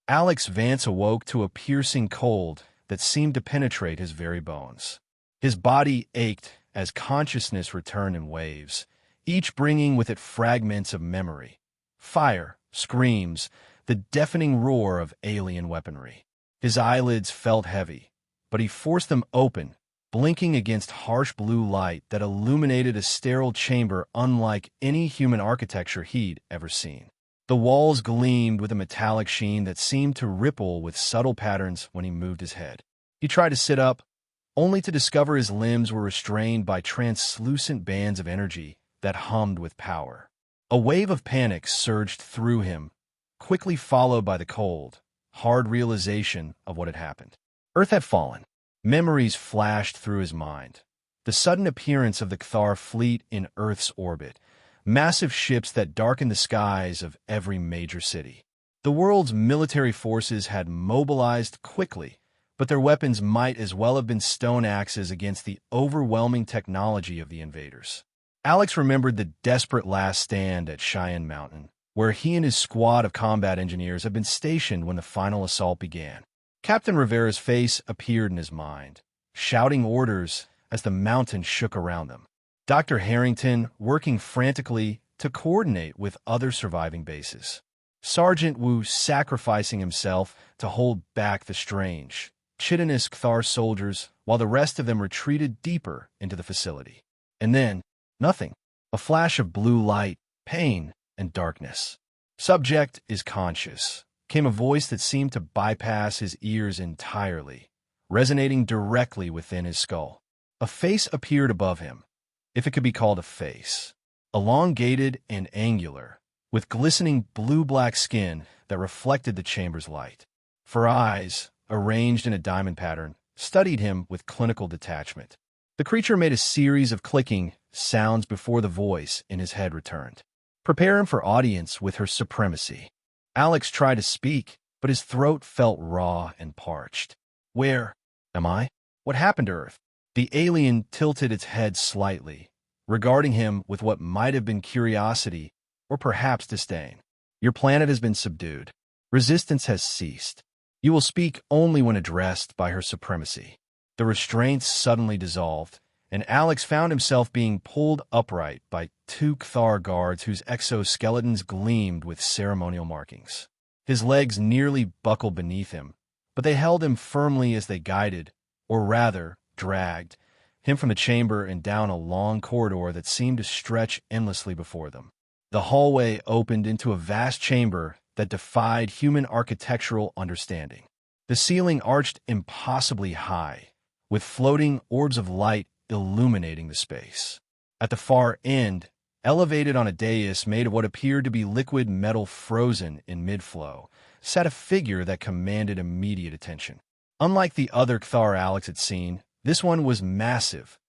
Alex Vance awoke to a piercing cold that seemed to penetrate his very bones. His body ached as consciousness returned in waves, each bringing with it fragments of memory. Fire, screams, the deafening roar of alien weaponry. His eyelids felt heavy, but he forced them open, blinking against harsh blue light that illuminated a sterile chamber unlike any human architecture he'd ever seen. The walls gleamed with a metallic sheen that seemed to ripple with subtle patterns when he moved his head. He tried to sit up, only to discover his limbs were restrained by translucent bands of energy that hummed with power. A wave of panic surged through him, quickly followed by the cold, hard realization of what had happened. Earth had fallen. Memories flashed through his mind. The sudden appearance of the Cthar fleet in Earth's orbit, massive ships that darkened the skies of every major city. The world's military forces had mobilized quickly, but their weapons might as well have been stone axes against the overwhelming technology of the invaders. Alex remembered the desperate last stand at Cheyenne Mountain, where he and his squad of combat engineers had been stationed when the final assault began. Captain Rivera's face appeared in his mind, shouting orders as the mountain shook around them. Dr. Harrington working frantically to coordinate with other surviving bases. Sergeant Wu sacrificing himself to hold back the strange, chitinous Cthar soldiers while the rest of them retreated deeper into the facility. And then, nothing. A flash of blue light, pain, and darkness. "Subject is conscious," came a voice that seemed to bypass his ears entirely, resonating directly within his skull. A face appeared above him, if it could be called a face. Elongated and angular, with glistening blue-black skin that reflected the chamber's light. For eyes, arranged in a diamond pattern, studied him with clinical detachment. The creature made a series of clicking sounds before the voice in his head returned. "Prepare him for audience with her supremacy." Alex tried to speak, but his throat felt raw and parched. "Where am I? What happened to Earth?" The alien tilted its head slightly, regarding him with what might have been curiosity or perhaps disdain. "Your planet has been subdued. Resistance has ceased. You will speak only when addressed by her supremacy." The restraints suddenly dissolved, and Alex found himself being pulled upright by two Cthar guards whose exoskeletons gleamed with ceremonial markings. His legs nearly buckled beneath him, but they held him firmly as they guided, or rather, dragged, him from the chamber and down a long corridor that seemed to stretch endlessly before them. The hallway opened into a vast chamber that defied human architectural understanding. The ceiling arched impossibly high, with floating orbs of light illuminating the space. At the far end, elevated on a dais made of what appeared to be liquid metal frozen in mid-flow, sat a figure that commanded immediate attention. Unlike the other Cthar Alex had seen, this one was massive,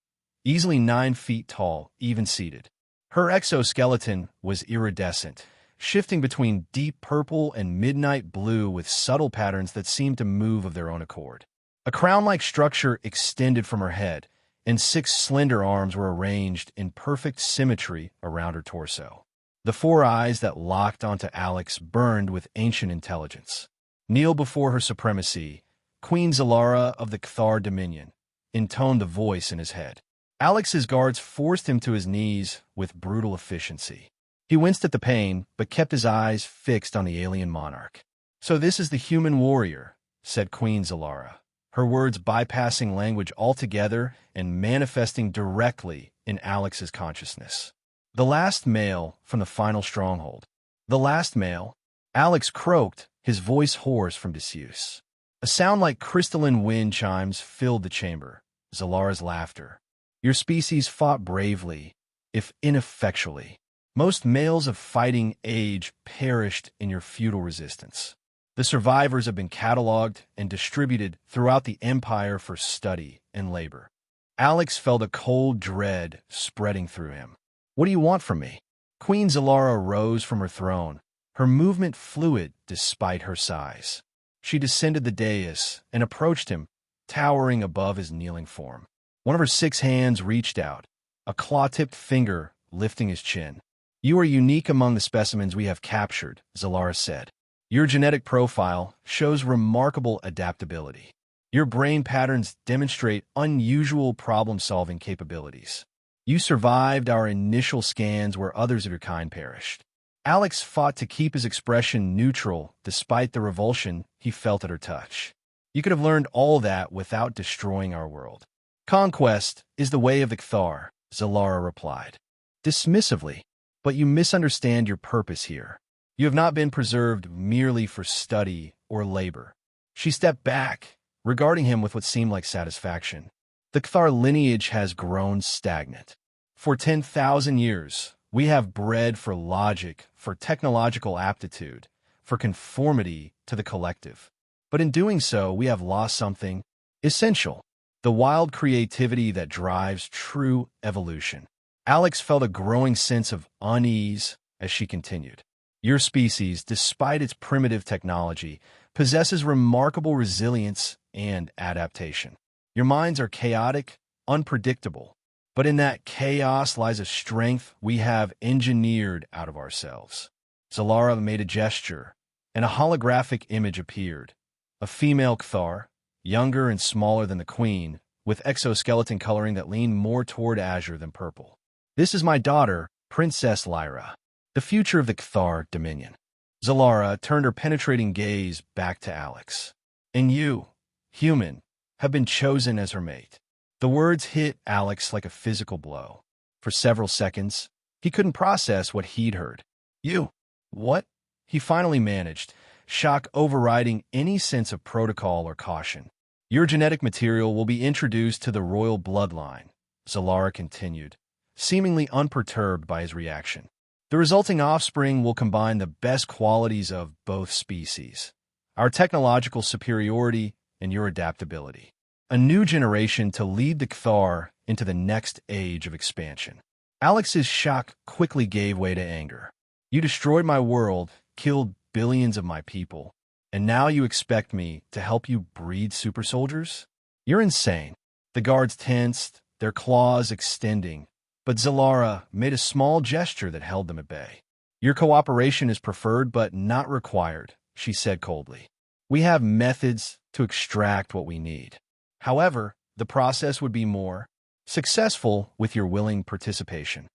easily 9 feet tall, even seated. Her exoskeleton was iridescent, shifting between deep purple and midnight blue with subtle patterns that seemed to move of their own accord. A crown-like structure extended from her head, and 6 slender arms were arranged in perfect symmetry around her torso. The 4 eyes that locked onto Alex burned with ancient intelligence. "Kneel before her supremacy, Queen Zalara of the Cthar Dominion," intoned the voice in his head. Alex's guards forced him to his knees with brutal efficiency. He winced at the pain, but kept his eyes fixed on the alien monarch. "So this is the human warrior," said Queen Zalara, her words bypassing language altogether and manifesting directly in Alex's consciousness. "The last male from the final stronghold." "The last male?" Alex croaked, his voice hoarse from disuse. A sound like crystalline wind chimes filled the chamber. Zalara's laughter. "Your species fought bravely, if ineffectually. Most males of fighting age perished in your futile resistance. The survivors have been cataloged and distributed throughout the Empire for study and labor." Alex felt a cold dread spreading through him. "What do you want from me?" Queen Zalara rose from her throne, her movement fluid despite her size. She descended the dais and approached him, towering above his kneeling form. One of her 6 hands reached out, a claw-tipped finger lifting his chin. "You are unique among the specimens we have captured," Zalara said. Your genetic profile shows remarkable adaptability. Your brain patterns demonstrate unusual problem-solving capabilities. You survived our initial scans where others of your kind perished. Alex fought to keep his expression neutral despite the revulsion he felt at her touch. You could have learned all that without destroying our world. Conquest is the way of the Cthar, Zalara replied, dismissively, but you misunderstand your purpose here. You have not been preserved merely for study or labor. She stepped back, regarding him with what seemed like satisfaction. The Cthar lineage has grown stagnant. For 10,000 years, we have bred for logic, for technological aptitude, for conformity to the collective. But in doing so, we have lost something essential, the wild creativity that drives true evolution. Alex felt a growing sense of unease as she continued. Your species, despite its primitive technology, possesses remarkable resilience and adaptation. Your minds are chaotic, unpredictable, but in that chaos lies a strength we have engineered out of ourselves. Zalara made a gesture, and a holographic image appeared. A female Cthar, younger and smaller than the queen, with exoskeleton coloring that leaned more toward azure than purple. This is my daughter, Princess Lyra, the future of the Cthar Dominion. Zalara turned her penetrating gaze back to Alex. And you, human, have been chosen as her mate. The words hit Alex like a physical blow. For several seconds, he couldn't process what he'd heard. You? What? He finally managed, shock overriding any sense of protocol or caution. Your genetic material will be introduced to the royal bloodline, Zalara continued, seemingly unperturbed by his reaction. The resulting offspring will combine the best qualities of both species, our technological superiority and your adaptability. A new generation to lead the Cthar into the next age of expansion. Alex's shock quickly gave way to anger. You destroyed my world, killed billions of my people, and now you expect me to help you breed super soldiers? You're insane. The guards tensed, their claws extending, but Zalara made a small gesture that held them at bay. Your cooperation is preferred but not required, she said coldly. We have methods to extract what we need. However, the process would be more successful with your willing participation.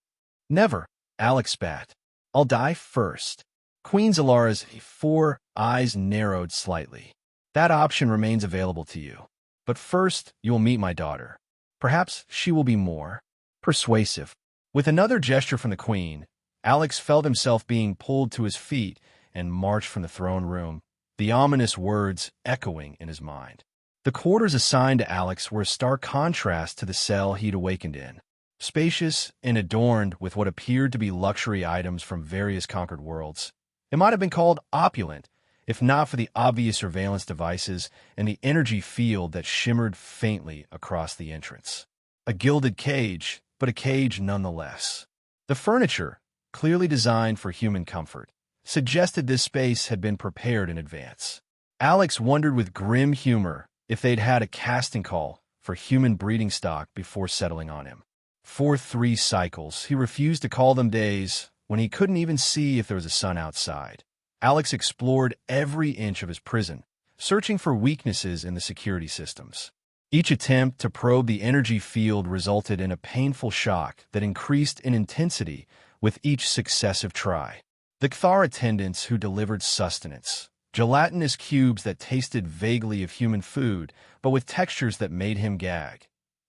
Never, Alex spat. I'll die first. Queen Zalara's four eyes narrowed slightly. That option remains available to you. But first, you will meet my daughter. Perhaps she will be more persuasive. With another gesture from the queen, Alex felt himself being pulled to his feet and marched from the throne room, the ominous words echoing in his mind. The quarters assigned to Alex were a stark contrast to the cell he'd awakened in. Spacious and adorned with what appeared to be luxury items from various conquered worlds. It might have been called opulent, if not for the obvious surveillance devices and the energy field that shimmered faintly across the entrance. A gilded cage, but a cage nonetheless. The furniture, clearly designed for human comfort, suggested this space had been prepared in advance. Alex wondered with grim humor if they'd had a casting call for human breeding stock before settling on him. For 3 cycles, he refused to call them days when he couldn't even see if there was a sun outside. Alex explored every inch of his prison, searching for weaknesses in the security systems. Each attempt to probe the energy field resulted in a painful shock that increased in intensity with each successive try. The Cthar attendants who delivered sustenance, gelatinous cubes that tasted vaguely of human food, but with textures that made him gag,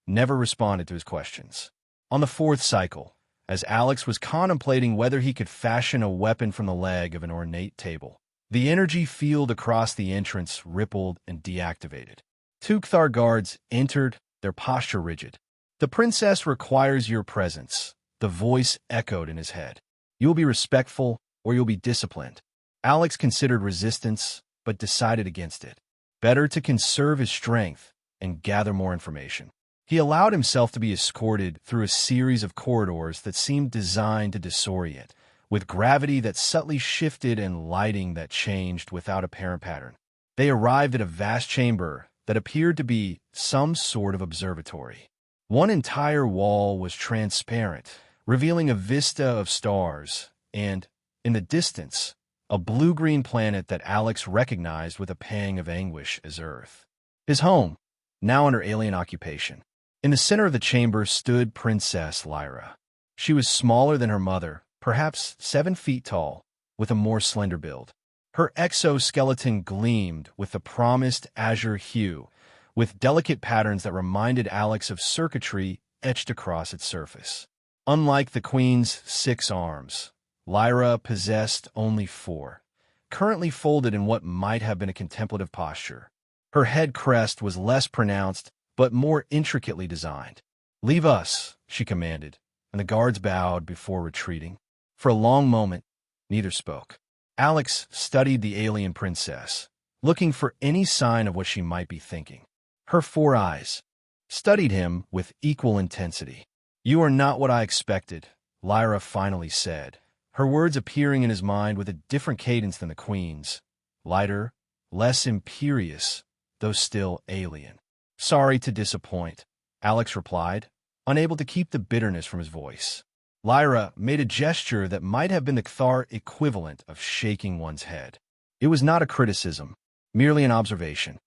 never responded to his questions. On the 4th cycle, as Alex was contemplating whether he could fashion a weapon from the leg of an ornate table, the energy field across the entrance rippled and deactivated. 2 Cthar guards entered, their posture rigid. The princess requires your presence, the voice echoed in his head. You'll be respectful or you'll be disciplined. Alex considered resistance, but decided against it. Better to conserve his strength and gather more information. He allowed himself to be escorted through a series of corridors that seemed designed to disorient, with gravity that subtly shifted and lighting that changed without apparent pattern. They arrived at a vast chamber that appeared to be some sort of observatory. One entire wall was transparent, revealing a vista of stars, and, in the distance, a blue-green planet that Alex recognized with a pang of anguish as Earth. His home, now under alien occupation. In the center of the chamber stood Princess Lyra. She was smaller than her mother, perhaps 7 feet tall, with a more slender build. Her exoskeleton gleamed with the promised azure hue, with delicate patterns that reminded Alex of circuitry etched across its surface. Unlike the Queen's 6 arms, Lyra possessed only 4, currently folded in what might have been a contemplative posture. Her head crest was less pronounced, but more intricately designed. "Leave us," she commanded, and the guards bowed before retreating. For a long moment, neither spoke. Alex studied the alien princess, looking for any sign of what she might be thinking. Her 4 eyes studied him with equal intensity. "You are not what I expected," Lyra finally said, her words appearing in his mind with a different cadence than the Queen's, lighter, less imperious, though still alien. "Sorry to disappoint," Alex replied, unable to keep the bitterness from his voice. Lyra made a gesture that might have been the Cthar equivalent of shaking one's head. It was not a criticism, merely an observation.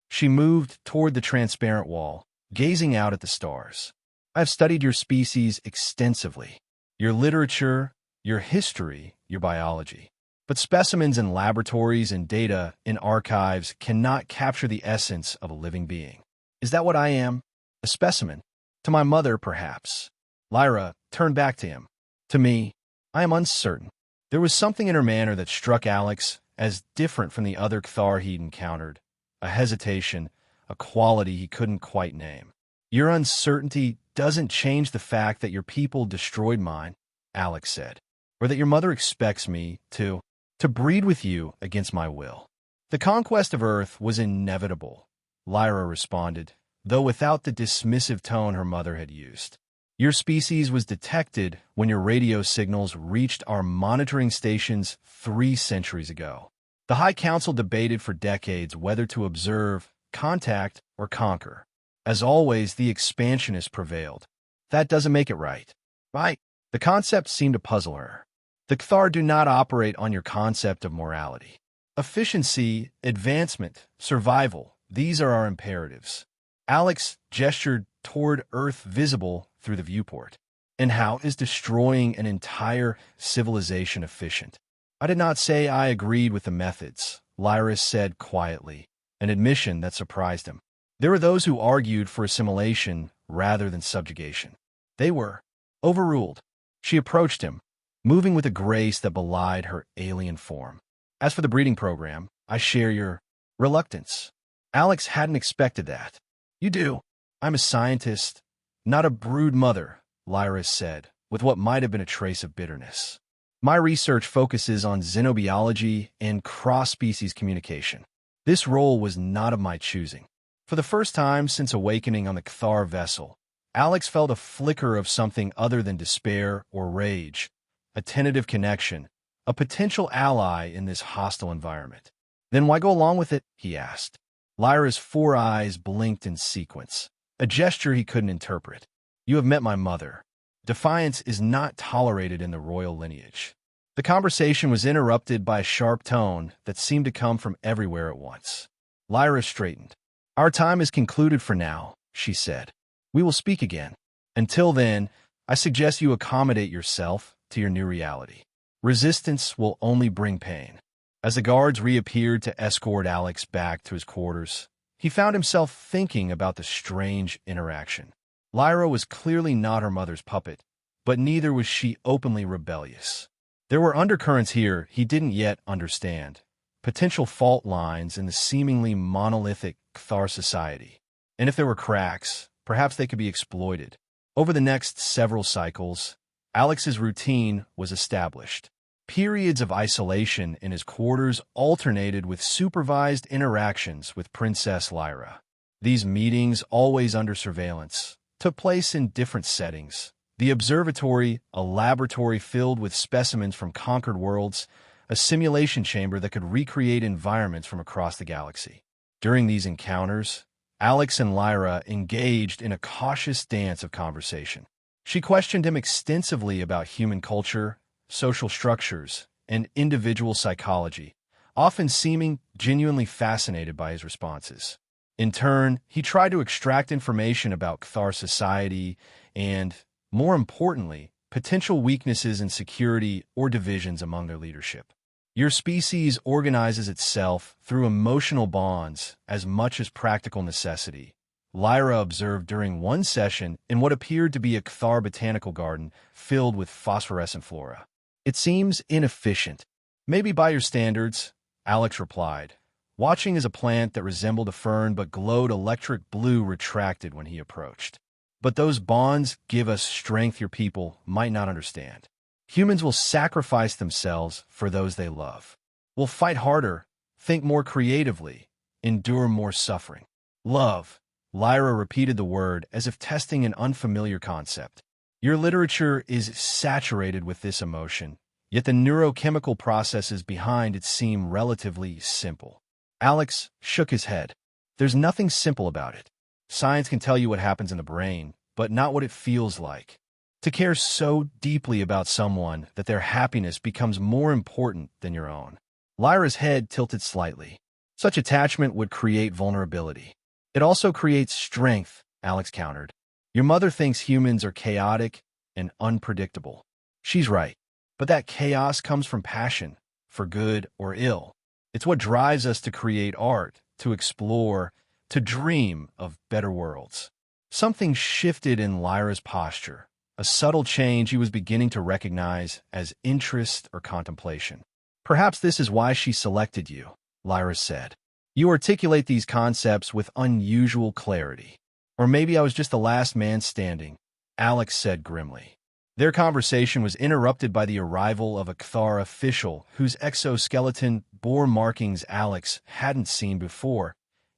She moved toward the transparent wall, gazing out at the stars. "I have studied your species extensively, your literature, your history, your biology. But specimens in laboratories and data in archives cannot capture the essence of a living being. Is that what I am? A specimen? To my mother, perhaps." Lyra turned back to him. "To me, I am uncertain." There was something in her manner that struck Alex as different from the other Cthar he'd encountered, a hesitation, a quality he couldn't quite name. "Your uncertainty doesn't change the fact that your people destroyed mine," Alex said, "or that your mother expects me to breed with you against my will." "The conquest of Earth was inevitable," Lyra responded, though without the dismissive tone her mother had used. "Your species was detected when your radio signals reached our monitoring stations 3 centuries ago. The High Council debated for decades whether to observe, contact, or conquer. As always, the expansionists prevailed. That doesn't make it right. Right? The concept seemed to puzzle her. The Cthar do not operate on your concept of morality. Efficiency, advancement, survival, these are our imperatives." Alex gestured toward Earth visible through the viewport. "And how is destroying an entire civilization efficient?" "I did not say I agreed with the methods," Lyra said quietly, an admission that surprised him. "There were those who argued for assimilation rather than subjugation. They were overruled." She approached him, moving with a grace that belied her alien form. "As for the breeding program, I share your reluctance." Alex hadn't expected that. "You do. I'm a scientist, not a brood mother," Lyra said, with what might have been a trace of bitterness. "My research focuses on xenobiology and cross-species communication. This role was not of my choosing." For the first time since awakening on the Cthar vessel, Alex felt a flicker of something other than despair or rage, a tentative connection, a potential ally in this hostile environment. "Then why go along with it?" he asked. Lyra's 4 eyes blinked in sequence, a gesture he couldn't interpret. "You have met my mother. Defiance is not tolerated in the royal lineage." The conversation was interrupted by a sharp tone that seemed to come from everywhere at once. Lyra straightened. "Our time is concluded for now," she said. "We will speak again. Until then, I suggest you accommodate yourself to your new reality. Resistance will only bring pain." As the guards reappeared to escort Alex back to his quarters, he found himself thinking about the strange interaction. Lyra was clearly not her mother's puppet, but neither was she openly rebellious. There were undercurrents here he didn't yet understand, potential fault lines in the seemingly monolithic Cthar society. And if there were cracks, perhaps they could be exploited. Over the next several cycles, Alex's routine was established. Periods of isolation in his quarters alternated with supervised interactions with Princess Lyra. These meetings, always under surveillance, took place in different settings. The observatory, a laboratory filled with specimens from conquered worlds, a simulation chamber that could recreate environments from across the galaxy. During these encounters, Alex and Lyra engaged in a cautious dance of conversation. She questioned him extensively about human culture, social structures, and individual psychology, often seeming genuinely fascinated by his responses. In turn, he tried to extract information about Cthar society and, more importantly, potential weaknesses in security or divisions among their leadership. Your species organizes itself through emotional bonds as much as practical necessity, Lyra observed during one session in what appeared to be a Cthar botanical garden filled with phosphorescent flora. It seems inefficient. Maybe by your standards, Alex replied, watching as a plant that resembled a fern but glowed electric blue retracted when he approached. But those bonds give us strength your people might not understand. Humans will sacrifice themselves for those they love. Will fight harder, think more creatively, endure more suffering. Love. Lyra repeated the word as if testing an unfamiliar concept. Your literature is saturated with this emotion, yet the neurochemical processes behind it seem relatively simple. Alex shook his head. There's nothing simple about it. Science can tell you what happens in the brain, but not what it feels like. To care so deeply about someone that their happiness becomes more important than your own. Lyra's head tilted slightly. Such attachment would create vulnerability. It also creates strength, Alex countered. Your mother thinks humans are chaotic and unpredictable. She's right. But that chaos comes from passion, for good or ill. It's what drives us to create art, to explore, to dream of better worlds. Something shifted in Lyra's posture, a subtle change he was beginning to recognize as interest or contemplation. Perhaps this is why she selected you, Lyra said. You articulate these concepts with unusual clarity. Or maybe I was just the last man standing, Alex said grimly. Their conversation was interrupted by the arrival of a Cthar official whose exoskeleton bore markings Alex hadn't seen before,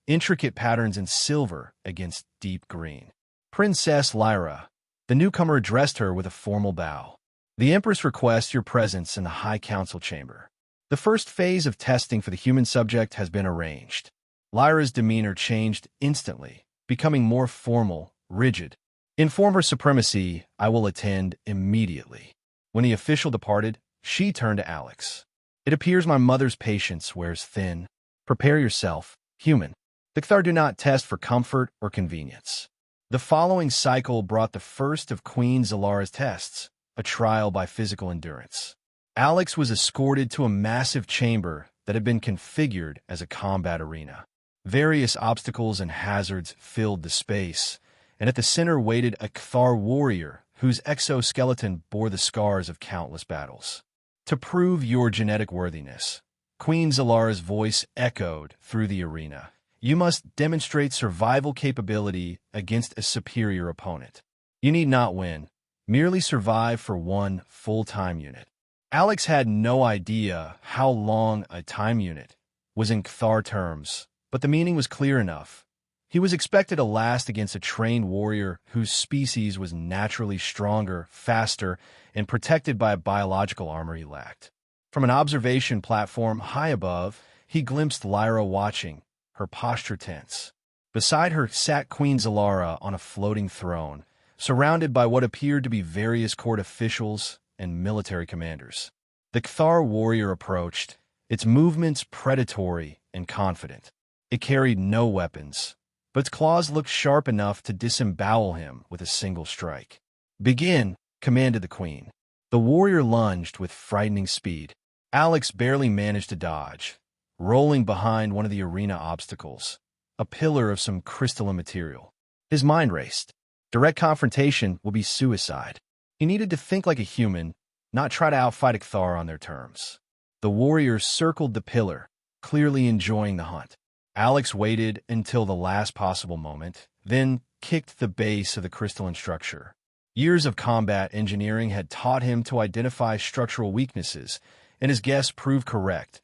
intricate patterns in silver against deep green. Princess Lyra. The newcomer addressed her with a formal bow. The Empress requests your presence in the High Council chamber. The first phase of testing for the human subject has been arranged. Lyra's demeanor changed instantly, becoming more formal, rigid. Inform her supremacy, I will attend immediately. When the official departed, she turned to Alex. It appears my mother's patience wears thin. Prepare yourself, human. The Cthar do not test for comfort or convenience. The following cycle brought the first of Queen Zalara's tests, a trial by physical endurance. Alex was escorted to a massive chamber that had been configured as a combat arena. Various obstacles and hazards filled the space, and at the center waited a Cthar warrior whose exoskeleton bore the scars of countless battles. To prove your genetic worthiness, Queen Zalara's voice echoed through the arena. You must demonstrate survival capability against a superior opponent. You need not win, merely survive for one full-time unit. Alex had no idea how long a time unit was in Cthar terms, but the meaning was clear enough. He was expected to last against a trained warrior whose species was naturally stronger, faster, and protected by a biological armor he lacked. From an observation platform high above, he glimpsed Lyra watching, her posture tense. Beside her sat Queen Zalara on a floating throne, surrounded by what appeared to be various court officials and military commanders. The Cthar warrior approached, its movements predatory and confident. It carried no weapons, but its claws looked sharp enough to disembowel him with a single strike. Begin, commanded the queen. The warrior lunged with frightening speed. Alex barely managed to dodge, rolling behind one of the arena obstacles, a pillar of some crystalline material. His mind raced. Direct confrontation will be suicide. He needed to think like a human, not try to outfight a Cthar on their terms. The warrior circled the pillar, clearly enjoying the hunt. Alex waited until the last possible moment, then kicked the base of the crystalline structure. Years of combat engineering had taught him to identify structural weaknesses, and his guess proved correct.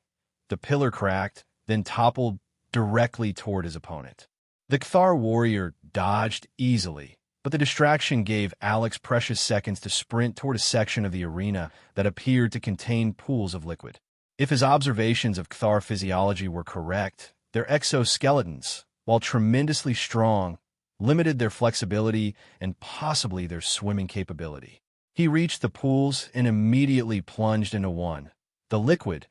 The pillar cracked, then toppled directly toward his opponent. The Cthar warrior dodged easily, but the distraction gave Alex precious seconds to sprint toward a section of the arena that appeared to contain pools of liquid. If his observations of Cthar physiology were correct, their exoskeletons, while tremendously strong, limited their flexibility and possibly their swimming capability. He reached the pools and immediately plunged into one, the liquid,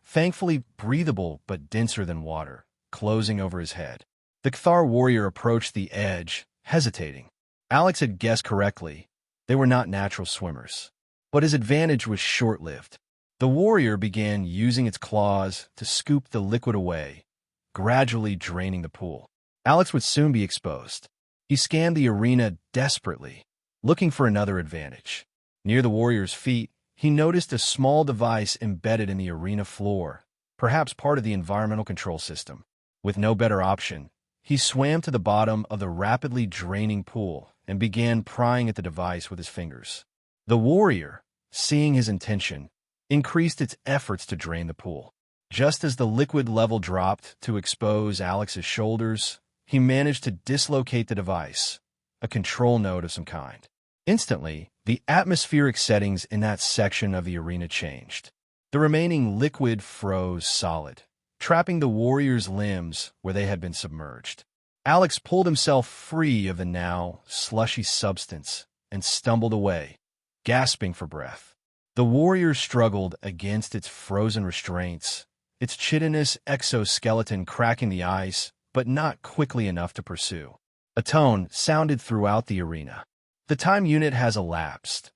thankfully breathable but denser than water, closing over his head. The Cthar warrior approached the edge, hesitating. Alex had guessed correctly. They were not natural swimmers. But his advantage was short-lived. The warrior began using its claws to scoop the liquid away, gradually draining the pool. Alex would soon be exposed. He scanned the arena desperately, looking for another advantage. Near the warrior's feet, he noticed a small device embedded in the arena floor, perhaps part of the environmental control system. With no better option, he swam to the bottom of the rapidly draining pool and began prying at the device with his fingers. The warrior, seeing his intention, increased its efforts to drain the pool. Just as the liquid level dropped to expose Alex's shoulders, he managed to dislocate the device, a control node of some kind. Instantly, the atmospheric settings in that section of the arena changed. The remaining liquid froze solid, trapping the warrior's limbs where they had been submerged. Alex pulled himself free of the now slushy substance and stumbled away, gasping for breath. The warrior struggled against its frozen restraints, its chitinous exoskeleton cracking the ice, but not quickly enough to pursue. A tone sounded throughout the arena. "The time unit has elapsed,"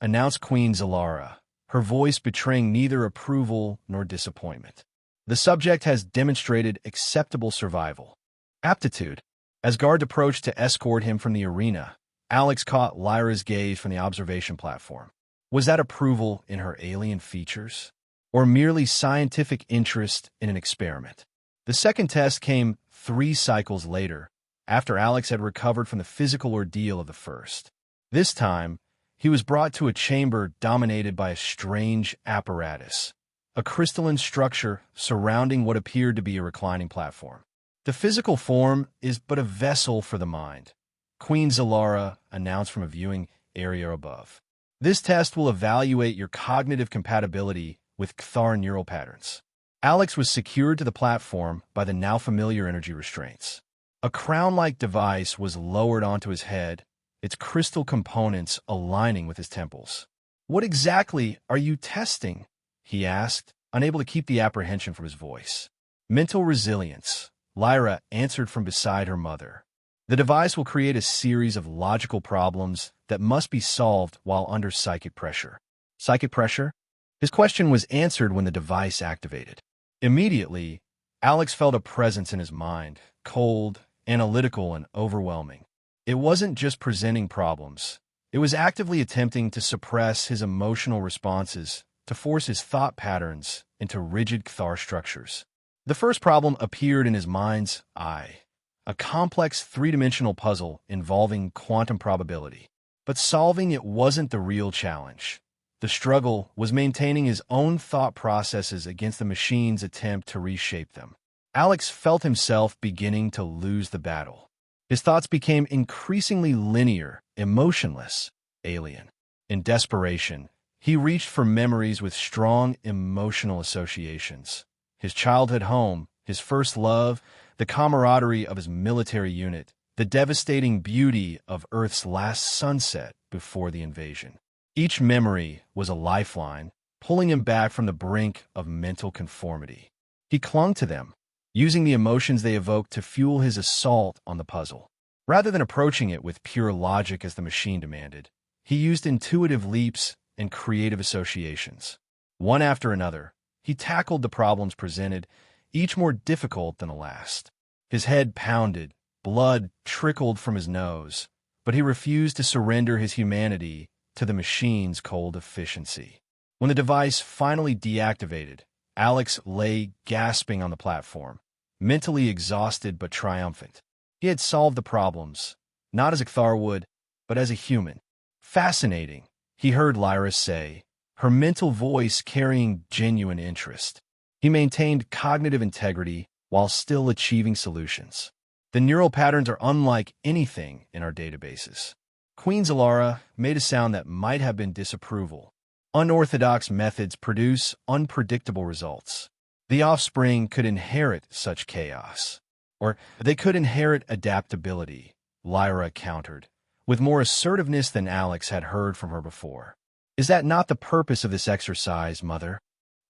announced Queen Zalara, her voice betraying neither approval nor disappointment. "The subject has demonstrated acceptable survival aptitude." As guards approached to escort him from the arena, Alex caught Lyra's gaze from the observation platform. Was that approval in her alien features, or merely scientific interest in an experiment? The second test came 3 cycles later, after Alex had recovered from the physical ordeal of the first. This time, he was brought to a chamber dominated by a strange apparatus, a crystalline structure surrounding what appeared to be a reclining platform. "The physical form is but a vessel for the mind," Queen Zalara announced from a viewing area above. "This test will evaluate your cognitive compatibility with Cthar neural patterns." Alex was secured to the platform by the now familiar energy restraints. A crown-like device was lowered onto his head, its crystal components aligning with his temples. "What exactly are you testing?" he asked, unable to keep the apprehension from his voice. "Mental resilience," Lyra answered from beside her mother. "The device will create a series of logical problems that must be solved while under psychic pressure." Psychic pressure? His question was answered when the device activated. Immediately, Alex felt a presence in his mind, cold, analytical, and overwhelming. It wasn't just presenting problems. It was actively attempting to suppress his emotional responses, to force his thought patterns into rigid Cthar structures. The first problem appeared in his mind's eye, a complex 3-dimensional puzzle involving quantum probability. But solving it wasn't the real challenge. The struggle was maintaining his own thought processes against the machine's attempt to reshape them. Alex felt himself beginning to lose the battle. His thoughts became increasingly linear, emotionless, alien. In desperation, he reached for memories with strong emotional associations. His childhood home, his first love, the camaraderie of his military unit, the devastating beauty of Earth's last sunset before the invasion. Each memory was a lifeline, pulling him back from the brink of mental conformity. He clung to them, using the emotions they evoked to fuel his assault on the puzzle. Rather than approaching it with pure logic as the machine demanded, he used intuitive leaps and creative associations. One after another, he tackled the problems presented, each more difficult than the last. His head pounded, blood trickled from his nose, but he refused to surrender his humanity to the machine's cold efficiency. When the device finally deactivated, Alex lay gasping on the platform, mentally exhausted but triumphant. He had solved the problems, not as a Cthar would, but as a human. "Fascinating," he heard Lyra say, her mental voice carrying genuine interest. He maintained cognitive integrity while still achieving solutions. "The neural patterns are unlike anything in our databases." Queen Zalara made a sound that might have been disapproval. Unorthodox methods produce unpredictable results. The offspring could inherit such chaos. Or they could inherit adaptability, Lyra countered, with more assertiveness than Alex had heard from her before. "Is that not the purpose of this exercise, Mother?"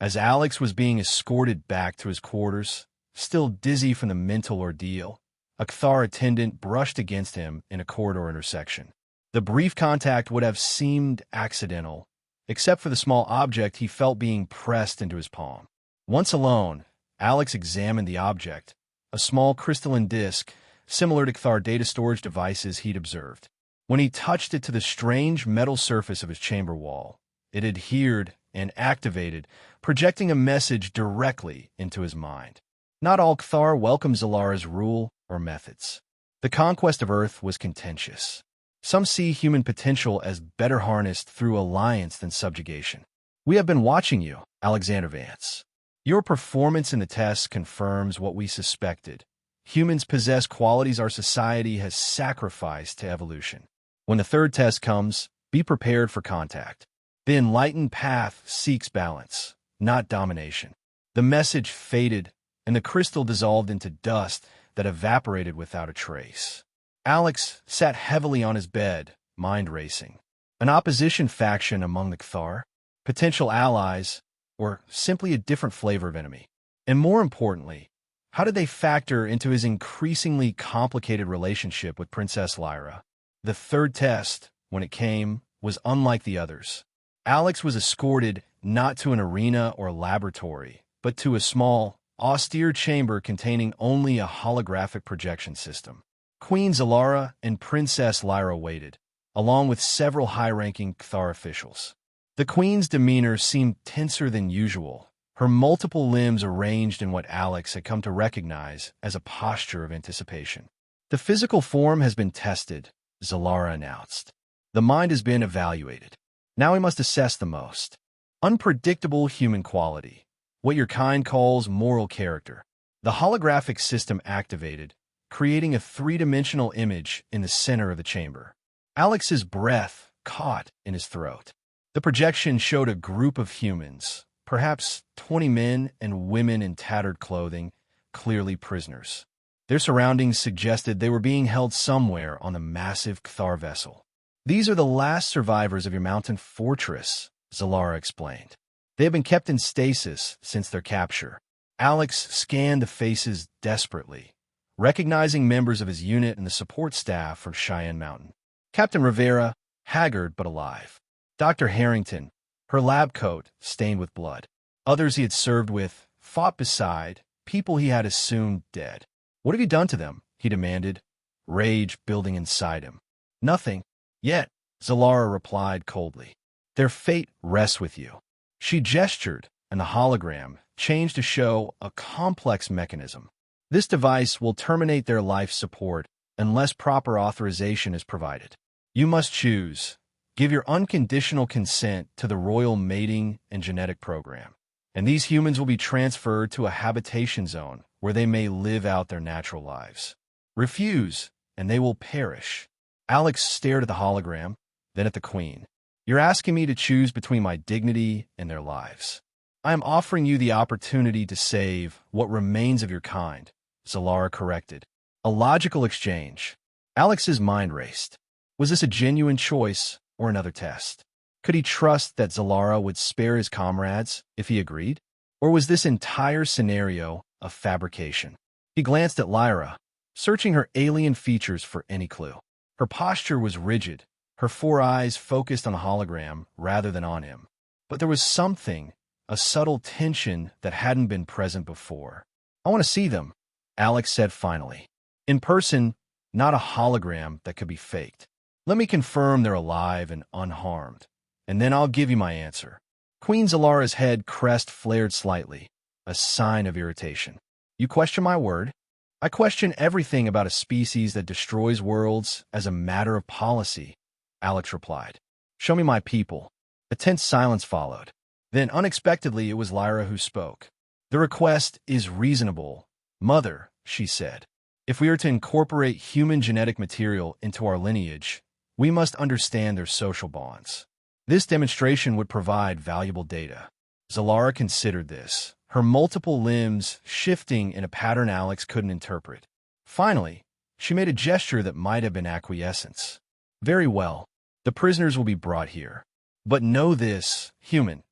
As Alex was being escorted back to his quarters, still dizzy from the mental ordeal, a Kthar attendant brushed against him in a corridor intersection. The brief contact would have seemed accidental, except for the small object he felt being pressed into his palm. Once alone, Alex examined the object, a small crystalline disk similar to Kthar data storage devices he'd observed. When he touched it to the strange metal surface of his chamber wall, it adhered and activated, projecting a message directly into his mind. Not all Kthar welcomed Zalara's rule or methods. The conquest of Earth was contentious. Some see human potential as better harnessed through alliance than subjugation. "We have been watching you, Alexander Vance. Your performance in the test confirms what we suspected. Humans possess qualities our society has sacrificed to evolution. When the third test comes, be prepared for contact. The enlightened path seeks balance, not domination." The message faded, and the crystal dissolved into dust that evaporated without a trace. Alex sat heavily on his bed, mind racing. An opposition faction among the Kthar? Potential allies? Or simply a different flavor of enemy? And more importantly, how did they factor into his increasingly complicated relationship with Princess Lyra? The third test, when it came, was unlike the others. Alex was escorted not to an arena or laboratory, but to a small, austere chamber containing only a holographic projection system. Queen Zalara and Princess Lyra waited, along with several high-ranking Kthar officials. The queen's demeanor seemed tenser than usual, her multiple limbs arranged in what Alex had come to recognize as a posture of anticipation. "The physical form has been tested," Zalara announced. "The mind has been evaluated. Now we must assess the most unpredictable human quality, what your kind calls moral character." The holographic system activated, creating a three-dimensional image in the center of the chamber. Alex's breath caught in his throat. The projection showed a group of humans, perhaps 20 men and women in tattered clothing, clearly prisoners. Their surroundings suggested they were being held somewhere on the massive Kthar vessel. "These are the last survivors of your mountain fortress," Zalara explained. "They have been kept in stasis since their capture." Alex scanned the faces desperately, recognizing members of his unit and the support staff from Cheyenne Mountain. Captain Rivera, haggard but alive. Dr. Harrington, her lab coat stained with blood. Others he had served with, fought beside, people he had assumed dead. "What have you done to them?" he demanded, rage building inside him. "Nothing. Yet," Zalara replied coldly. "Their fate rests with you." She gestured, and the hologram changed to show a complex mechanism. "This device will terminate their life support unless proper authorization is provided. You must choose. Give your unconditional consent to the royal mating and genetic program, and these humans will be transferred to a habitation zone where they may live out their natural lives. Refuse, and they will perish." Alex stared at the hologram, then at the queen. "You're asking me to choose between my dignity and their lives. I am offering you the opportunity to save what remains of your kind," Zalara corrected. A logical exchange. Alex's mind raced. Was this a genuine choice or another test? Could he trust that Zalara would spare his comrades if he agreed? Or was this entire scenario a fabrication? He glanced at Lyra, searching her alien features for any clue. Her posture was rigid, her four eyes focused on the hologram rather than on him. But there was something, a subtle tension that hadn't been present before. "I want to see them," Alex said finally. "In person, not a hologram that could be faked. Let me confirm they're alive and unharmed, and then I'll give you my answer." Queen Zalara's head crest flared slightly, a sign of irritation. "You question my word? I question everything about a species that destroys worlds as a matter of policy," Alex replied. "Show me my people." A tense silence followed. Then, unexpectedly, it was Lyra who spoke. "The request is reasonable, Mother," she said. "If we are to incorporate human genetic material into our lineage, we must understand their social bonds. This demonstration would provide valuable data." Zalara considered this, her multiple limbs shifting in a pattern Alex couldn't interpret. Finally, she made a gesture that might have been acquiescence. "Very well. The prisoners will be brought here. But know this, human.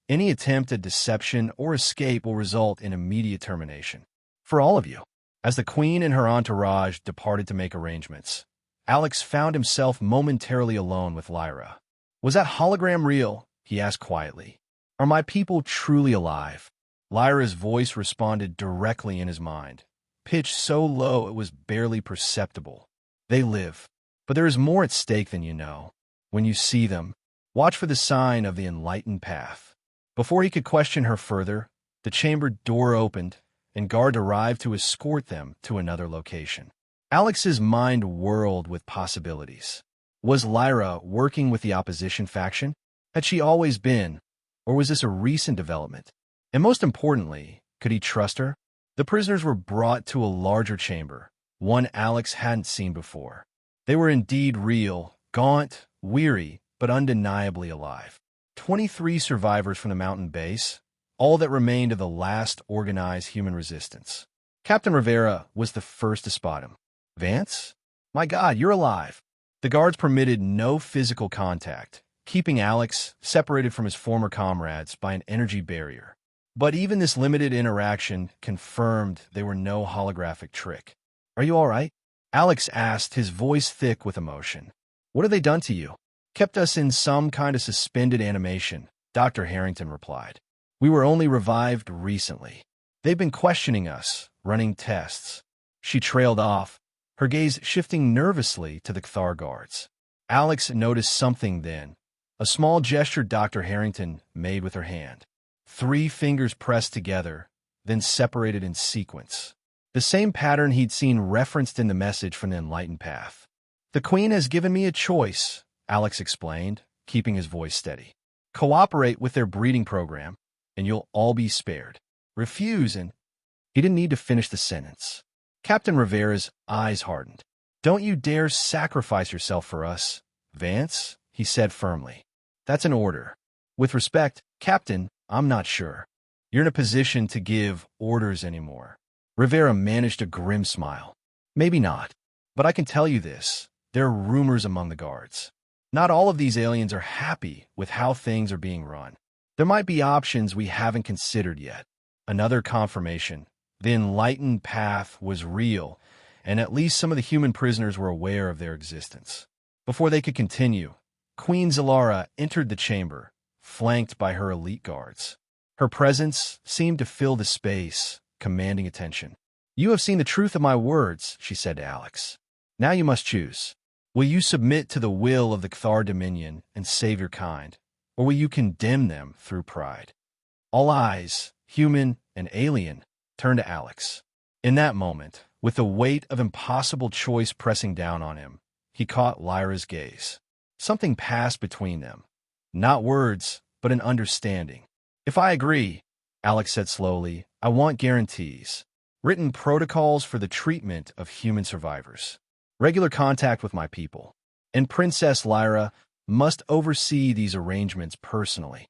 Any attempt at deception or escape will result in immediate termination. For all of you. As the Queen and her entourage departed to make arrangements, Alex found himself momentarily alone with Lyra. Was that hologram real? He asked quietly. Are my people truly alive? Lyra's voice responded directly in his mind, pitched so low it was barely perceptible. They live, but there is more at stake than you know. When you see them, watch for the sign of the enlightened path. Before he could question her further, the chamber door opened, and guards arrived to escort them to another location. Alex's mind whirled with possibilities. Was Lyra working with the opposition faction? Had she always been, or was this a recent development? And most importantly, could he trust her? The prisoners were brought to a larger chamber, one Alex hadn't seen before. They were indeed real, gaunt, weary, but undeniably alive. 23 survivors from the mountain base, all that remained of the last organized human resistance. Captain Rivera was the first to spot him. Vance? My God, you're alive. The guards permitted no physical contact, keeping Alex separated from his former comrades by an energy barrier. But even this limited interaction confirmed they were no holographic trick. Are you all right? Alex asked, his voice thick with emotion. What have they done to you? Kept us in some kind of suspended animation, Dr. Harrington replied. We were only revived recently. They've been questioning us, running tests. She trailed off, her gaze shifting nervously to the Kthar guards. Alex noticed something then, a small gesture Dr. Harrington made with her hand. 3 fingers pressed together, then separated in sequence. The same pattern he'd seen referenced in the message from the Enlightened Path. The Queen has given me a choice, Alex explained, keeping his voice steady. Cooperate with their breeding program, and you'll all be spared. Refuse and... He didn't need to finish the sentence. Captain Rivera's eyes hardened. Don't you dare sacrifice yourself for us, Vance, he said firmly. That's an order. With respect, Captain, I'm not sure. You're in a position to give orders anymore. Rivera managed a grim smile. Maybe not, but I can tell you this. There are rumors among the guards. Not all of these aliens are happy with how things are being run. There might be options we haven't considered yet. Another confirmation. The enlightened path was real, and at least some of the human prisoners were aware of their existence. Before they could continue, Queen Zalara entered the chamber, flanked by her elite guards. Her presence seemed to fill the space, commanding attention. You have seen the truth of my words, she said to Alex. Now you must choose. Will you submit to the will of the Kthar Dominion and save your kind, or will you condemn them through pride? All eyes, human and alien, turned to Alex. In that moment, with the weight of impossible choice pressing down on him, he caught Lyra's gaze. Something passed between them. Not words, but an understanding. If I agree, Alex said slowly, I want guarantees. Written protocols for the treatment of human survivors. Regular contact with my people. And Princess Lyra must oversee these arrangements personally.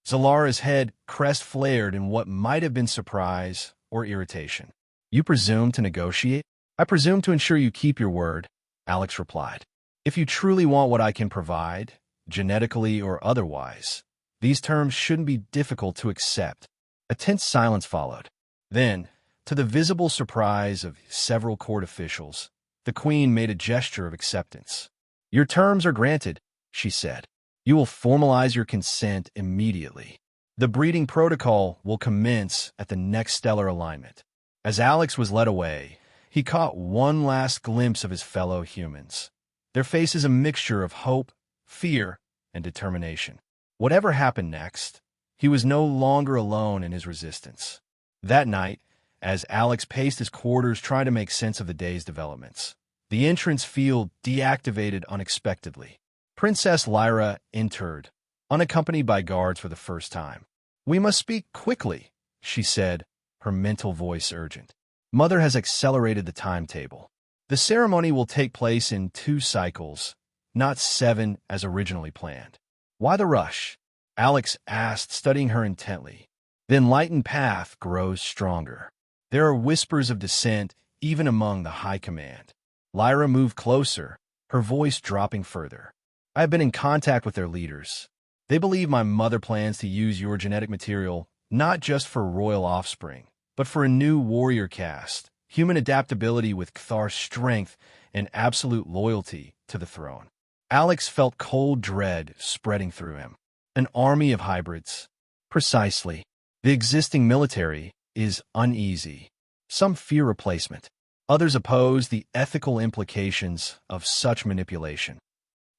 Zalara's head crest flared in what might have been surprise or irritation. You presume to negotiate? I presume to ensure you keep your word, Alex replied. If you truly want what I can provide, genetically or otherwise, these terms shouldn't be difficult to accept. A tense silence followed. Then, to the visible surprise of several court officials, the Queen made a gesture of acceptance. Your terms are granted, she said. You will formalize your consent immediately. The breeding protocol will commence at the next stellar alignment. As Alex was led away, he caught one last glimpse of his fellow humans. Their faces a mixture of hope, fear, and determination. Whatever happened next, he was no longer alone in his resistance. That night, as Alex paced his quarters trying to make sense of the day's developments, the entrance field deactivated unexpectedly. Princess Lyra entered, unaccompanied by guards for the first time. We must speak quickly, she said, her mental voice urgent. Mother has accelerated the timetable. The ceremony will take place in 2 cycles, not 7 as originally planned. Why the rush? Alex asked, studying her intently. The enlightened path grows stronger. There are whispers of dissent even among the high command. Lyra moved closer, her voice dropping further. I have been in contact with their leaders. They believe my mother plans to use your genetic material not just for royal offspring, but for a new warrior caste, human adaptability with Kthar's strength and absolute loyalty to the throne. Alex felt cold dread spreading through him. An army of hybrids. Precisely. The existing military is uneasy. Some fear replacement. Others oppose the ethical implications of such manipulation.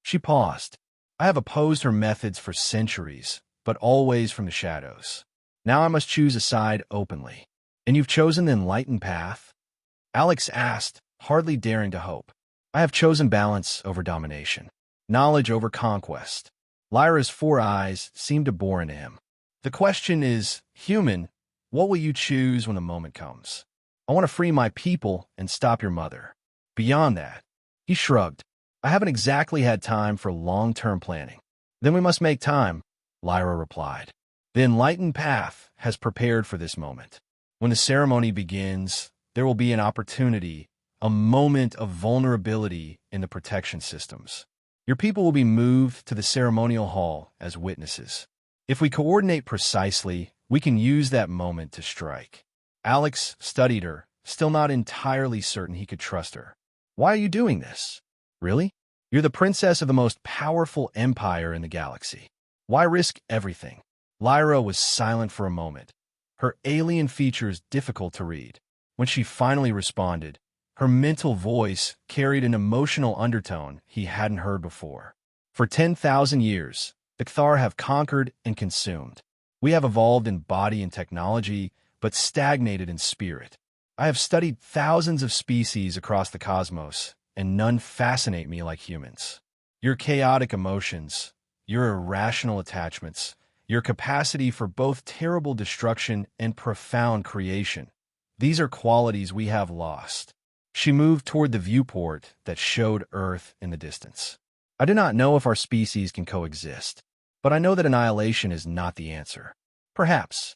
She paused. I have opposed her methods for centuries, but always from the shadows. Now I must choose a side openly. And you've chosen the enlightened path? Alex asked, hardly daring to hope. I have chosen balance over domination, knowledge over conquest. Lyra's 4 eyes seemed to bore into him. The question is, human, what will you choose when the moment comes? I want to free my people and stop your mother. Beyond that, he shrugged. I haven't exactly had time for long-term planning. Then we must make time, Lyra replied. The enlightened path has prepared for this moment. When the ceremony begins, there will be an opportunity, a moment of vulnerability in the protection systems. Your people will be moved to the ceremonial hall as witnesses. If we coordinate precisely, we can use that moment to strike. Alex studied her, still not entirely certain he could trust her. Why are you doing this? Really? You're the princess of the most powerful empire in the galaxy. Why risk everything? Lyra was silent for a moment, her alien features difficult to read. When she finally responded, her mental voice carried an emotional undertone he hadn't heard before. For 10,000 years, the Kthar have conquered and consumed. We have evolved in body and technology, but stagnated in spirit. I have studied thousands of species across the cosmos, and none fascinate me like humans. Your chaotic emotions, your irrational attachments, your capacity for both terrible destruction and profound creation. These are qualities we have lost. She moved toward the viewport that showed Earth in the distance. I do not know if our species can coexist, but I know that annihilation is not the answer. Perhaps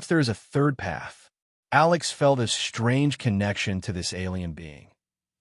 there is a third path. Alex felt a strange connection to this alien being.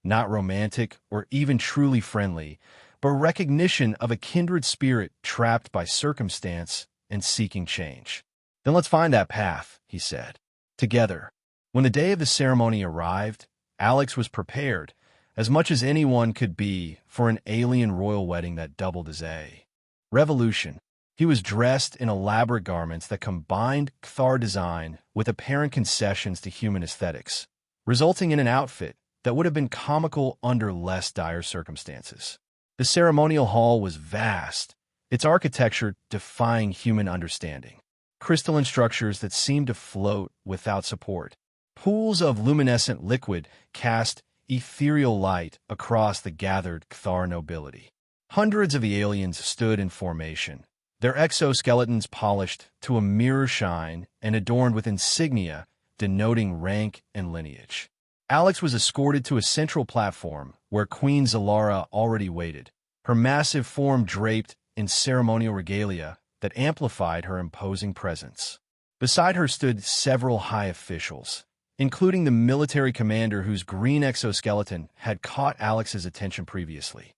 Not romantic or even truly friendly, but recognition of a kindred spirit trapped by circumstance and seeking change. Then let's find that path, he said. Together. When the day of the ceremony arrived, Alex was prepared, as much as anyone could be, for an alien royal wedding that doubled as a revolution. He was dressed in elaborate garments that combined Kthar design with apparent concessions to human aesthetics, resulting in an outfit that would have been comical under less dire circumstances. The ceremonial hall was vast, its architecture defying human understanding. Crystalline structures that seemed to float without support. Pools of luminescent liquid cast ethereal light across the gathered Kthar nobility. Hundreds of the aliens stood in formation, their exoskeletons polished to a mirror shine and adorned with insignia denoting rank and lineage. Alex was escorted to a central platform where Queen Zalara already waited, her massive form draped in ceremonial regalia that amplified her imposing presence. Beside her stood several high officials, including the military commander whose green exoskeleton had caught Alex's attention previously.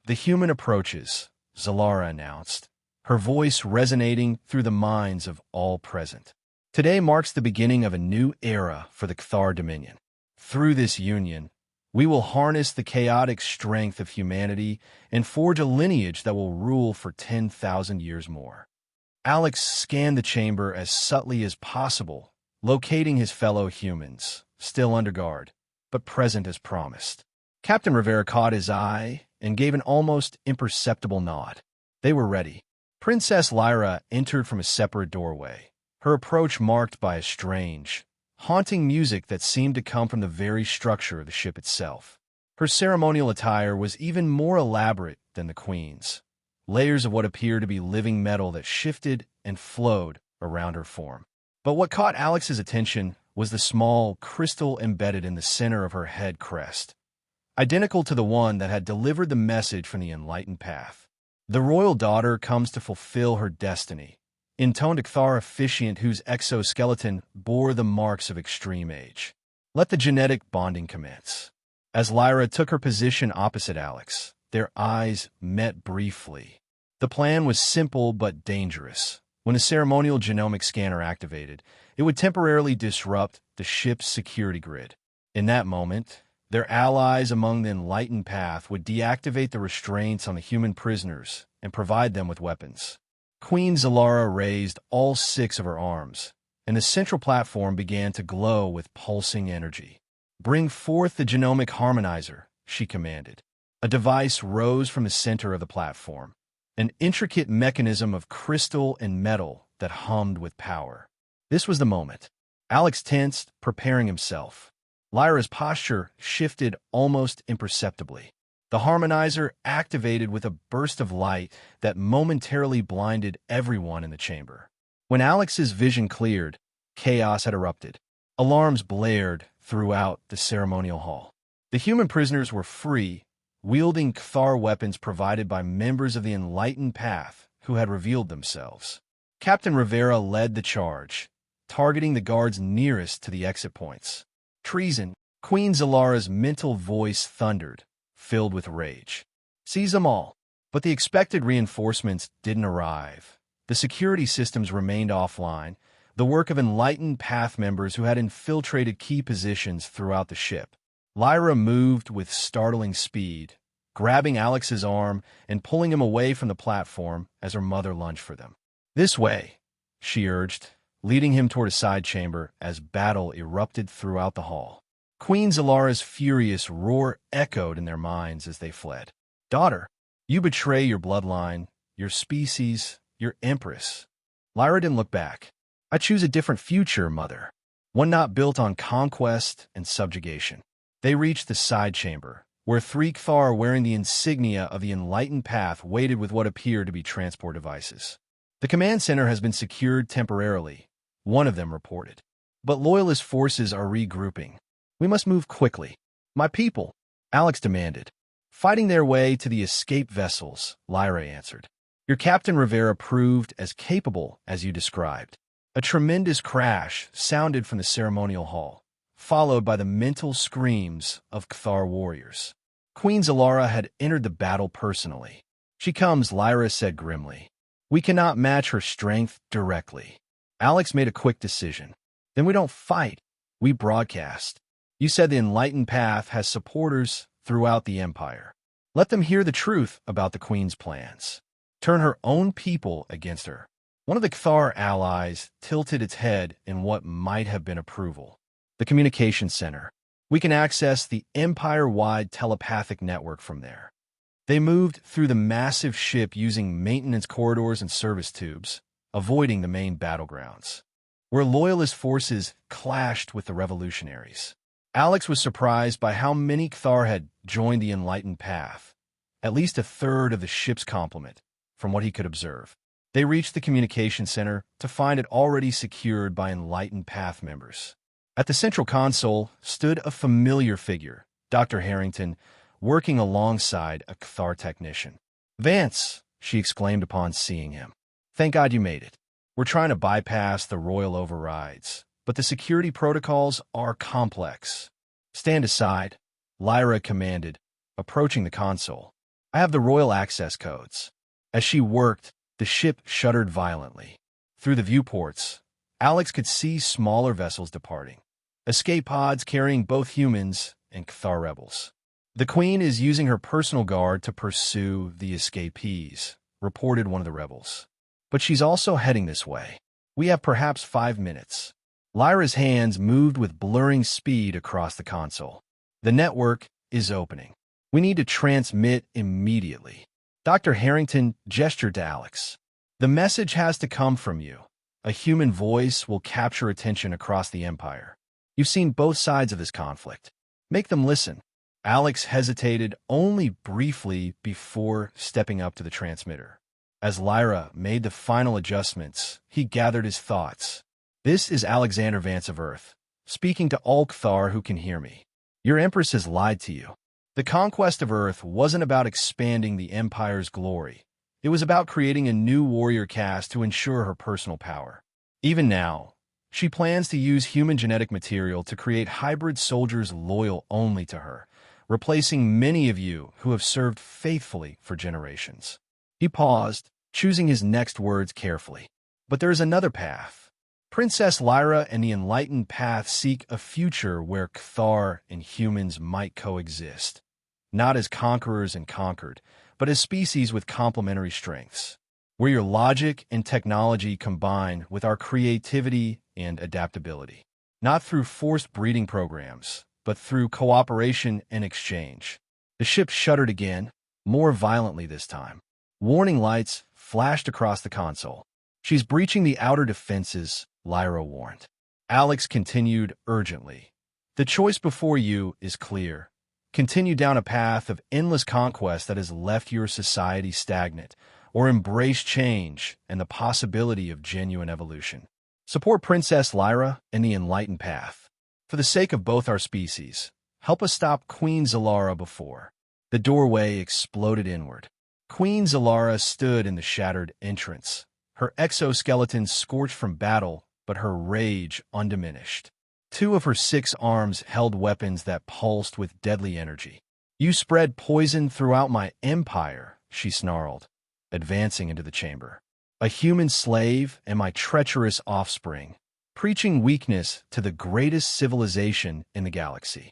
The human approaches, Zalara announced, her voice resonating through the minds of all present. Today marks the beginning of a new era for the Kthar Dominion. Through this union, we will harness the chaotic strength of humanity and forge a lineage that will rule for 10,000 years more. Alex scanned the chamber as subtly as possible, locating his fellow humans, still under guard, but present as promised. Captain Rivera caught his eye and gave an almost imperceptible nod. They were ready. Princess Lyra entered from a separate doorway, her approach marked by a strange, haunting music that seemed to come from the very structure of the ship itself. Her ceremonial attire was even more elaborate than the Queen's, layers of what appeared to be living metal that shifted and flowed around her form. But what caught Alex's attention was the small crystal embedded in the center of her head crest, identical to the one that had delivered the message from the enlightened path. The royal daughter comes to fulfill her destiny, intoned a Kthar officiant whose exoskeleton bore the marks of extreme age. Let the genetic bonding commence. As Lyra took her position opposite Alex, their eyes met briefly. The plan was simple but dangerous. When a ceremonial genomic scanner activated, it would temporarily disrupt the ship's security grid. In that moment, their allies among the Enlightened Path would deactivate the restraints on the human prisoners and provide them with weapons. Queen Zalara raised all 6 of her arms, and the central platform began to glow with pulsing energy. "Bring forth the genomic harmonizer," she commanded. A device rose from the center of the platform, an intricate mechanism of crystal and metal that hummed with power. This was the moment. Alex tensed, preparing himself. Lyra's posture shifted almost imperceptibly. The harmonizer activated with a burst of light that momentarily blinded everyone in the chamber. When Alex's vision cleared, chaos had erupted. Alarms blared throughout the ceremonial hall. The human prisoners were free, wielding Cthar weapons provided by members of the Enlightened Path who had revealed themselves. Captain Rivera led the charge, targeting the guards nearest to the exit points. "Treason!" Queen Zalara's mental voice thundered, filled with rage. "Seize them all!" But the expected reinforcements didn't arrive. The security systems remained offline, the work of Enlightened Path members who had infiltrated key positions throughout the ship. Lyra moved with startling speed, grabbing Alex's arm and pulling him away from the platform as her mother lunged for them. "This way," she urged, leading him toward a side chamber as battle erupted throughout the hall. Queen Zalara's furious roar echoed in their minds as they fled. "Daughter, you betray your bloodline, your species, your Empress." Lyra didn't look back. "I choose a different future, Mother, one not built on conquest and subjugation." They reached the side chamber, where 3 Cthar wearing the insignia of the Enlightened Path waited with what appeared to be transport devices. "The command center has been secured temporarily," one of them reported. "But Loyalist forces are regrouping. We must move quickly." "My people," Alex demanded. "Fighting their way to the escape vessels," Lyra answered. "Your Captain Rivera proved as capable as you described." A tremendous crash sounded from the ceremonial hall, followed by the mental screams of Cthar warriors. Queen Zalara had entered the battle personally. "She comes," Lyra said grimly. "We cannot match her strength directly." Alex made a quick decision. "Then we don't fight, we broadcast. You said the Enlightened Path has supporters throughout the Empire. Let them hear the truth about the Queen's plans. Turn her own people against her." One of the Cthar allies tilted its head in what might have been approval. "The communication center. We can access the Empire-wide telepathic network from there." They moved through the massive ship using maintenance corridors and service tubes, avoiding the main battlegrounds, where Loyalist forces clashed with the revolutionaries. Alex was surprised by how many Cthar had joined the Enlightened Path, at least a third of the ship's complement, from what he could observe. They reached the communication center to find it already secured by Enlightened Path members. At the central console stood a familiar figure, Dr. Harrington, working alongside a Cthar technician. "Vance," she exclaimed upon seeing him. "Thank God you made it. We're trying to bypass the royal overrides, but the security protocols are complex." "Stand aside," Lyra commanded, approaching the console. "I have the royal access codes." As she worked, the ship shuddered violently. Through the viewports, Alex could see smaller vessels departing, escape pods carrying both humans and Cthar rebels. "The Queen is using her personal guard to pursue the escapees," reported one of the rebels. "But she's also heading this way. We have perhaps 5 minutes." Lyra's hands moved with blurring speed across the console. "The network is opening. We need to transmit immediately." Dr. Harrington gestured to Alex. "The message has to come from you. A human voice will capture attention across the Empire. You've seen both sides of this conflict. Make them listen." Alex hesitated only briefly before stepping up to the transmitter. As Lyra made the final adjustments, he gathered his thoughts. "This is Alexander Vance of Earth, speaking to all Cthar who can hear me. Your Empress has lied to you. The conquest of Earth wasn't about expanding the Empire's glory. It was about creating a new warrior caste to ensure her personal power. Even now, she plans to use human genetic material to create hybrid soldiers loyal only to her, replacing many of you who have served faithfully for generations. He paused, choosing his next words carefully. But there is another path. Princess Lyra and the enlightened path seek a future where Cthar and humans might coexist, not as conquerors and conquered, but as species with complementary strengths, where your logic and technology combine with our creativity and adaptability, not through forced breeding programs, but through cooperation and exchange. The ship shuddered again, more violently this time. Warning lights flashed across the console. She's breaching the outer defenses, Lyra warned. Alex continued urgently. The choice before you is clear. Continue down a path of endless conquest that has left your society stagnant, or embrace change and the possibility of genuine evolution. Support Princess Lyra and the enlightened path. For the sake of both our species, help us stop Queen Zalara before. The doorway exploded inward. Queen Zalara stood in the shattered entrance, her exoskeleton scorched from battle, but her rage undiminished. 2 of her 6 arms held weapons that pulsed with deadly energy. You spread poison throughout my empire, she snarled, advancing into the chamber. A human slave and my treacherous offspring, preaching weakness to the greatest civilization in the galaxy.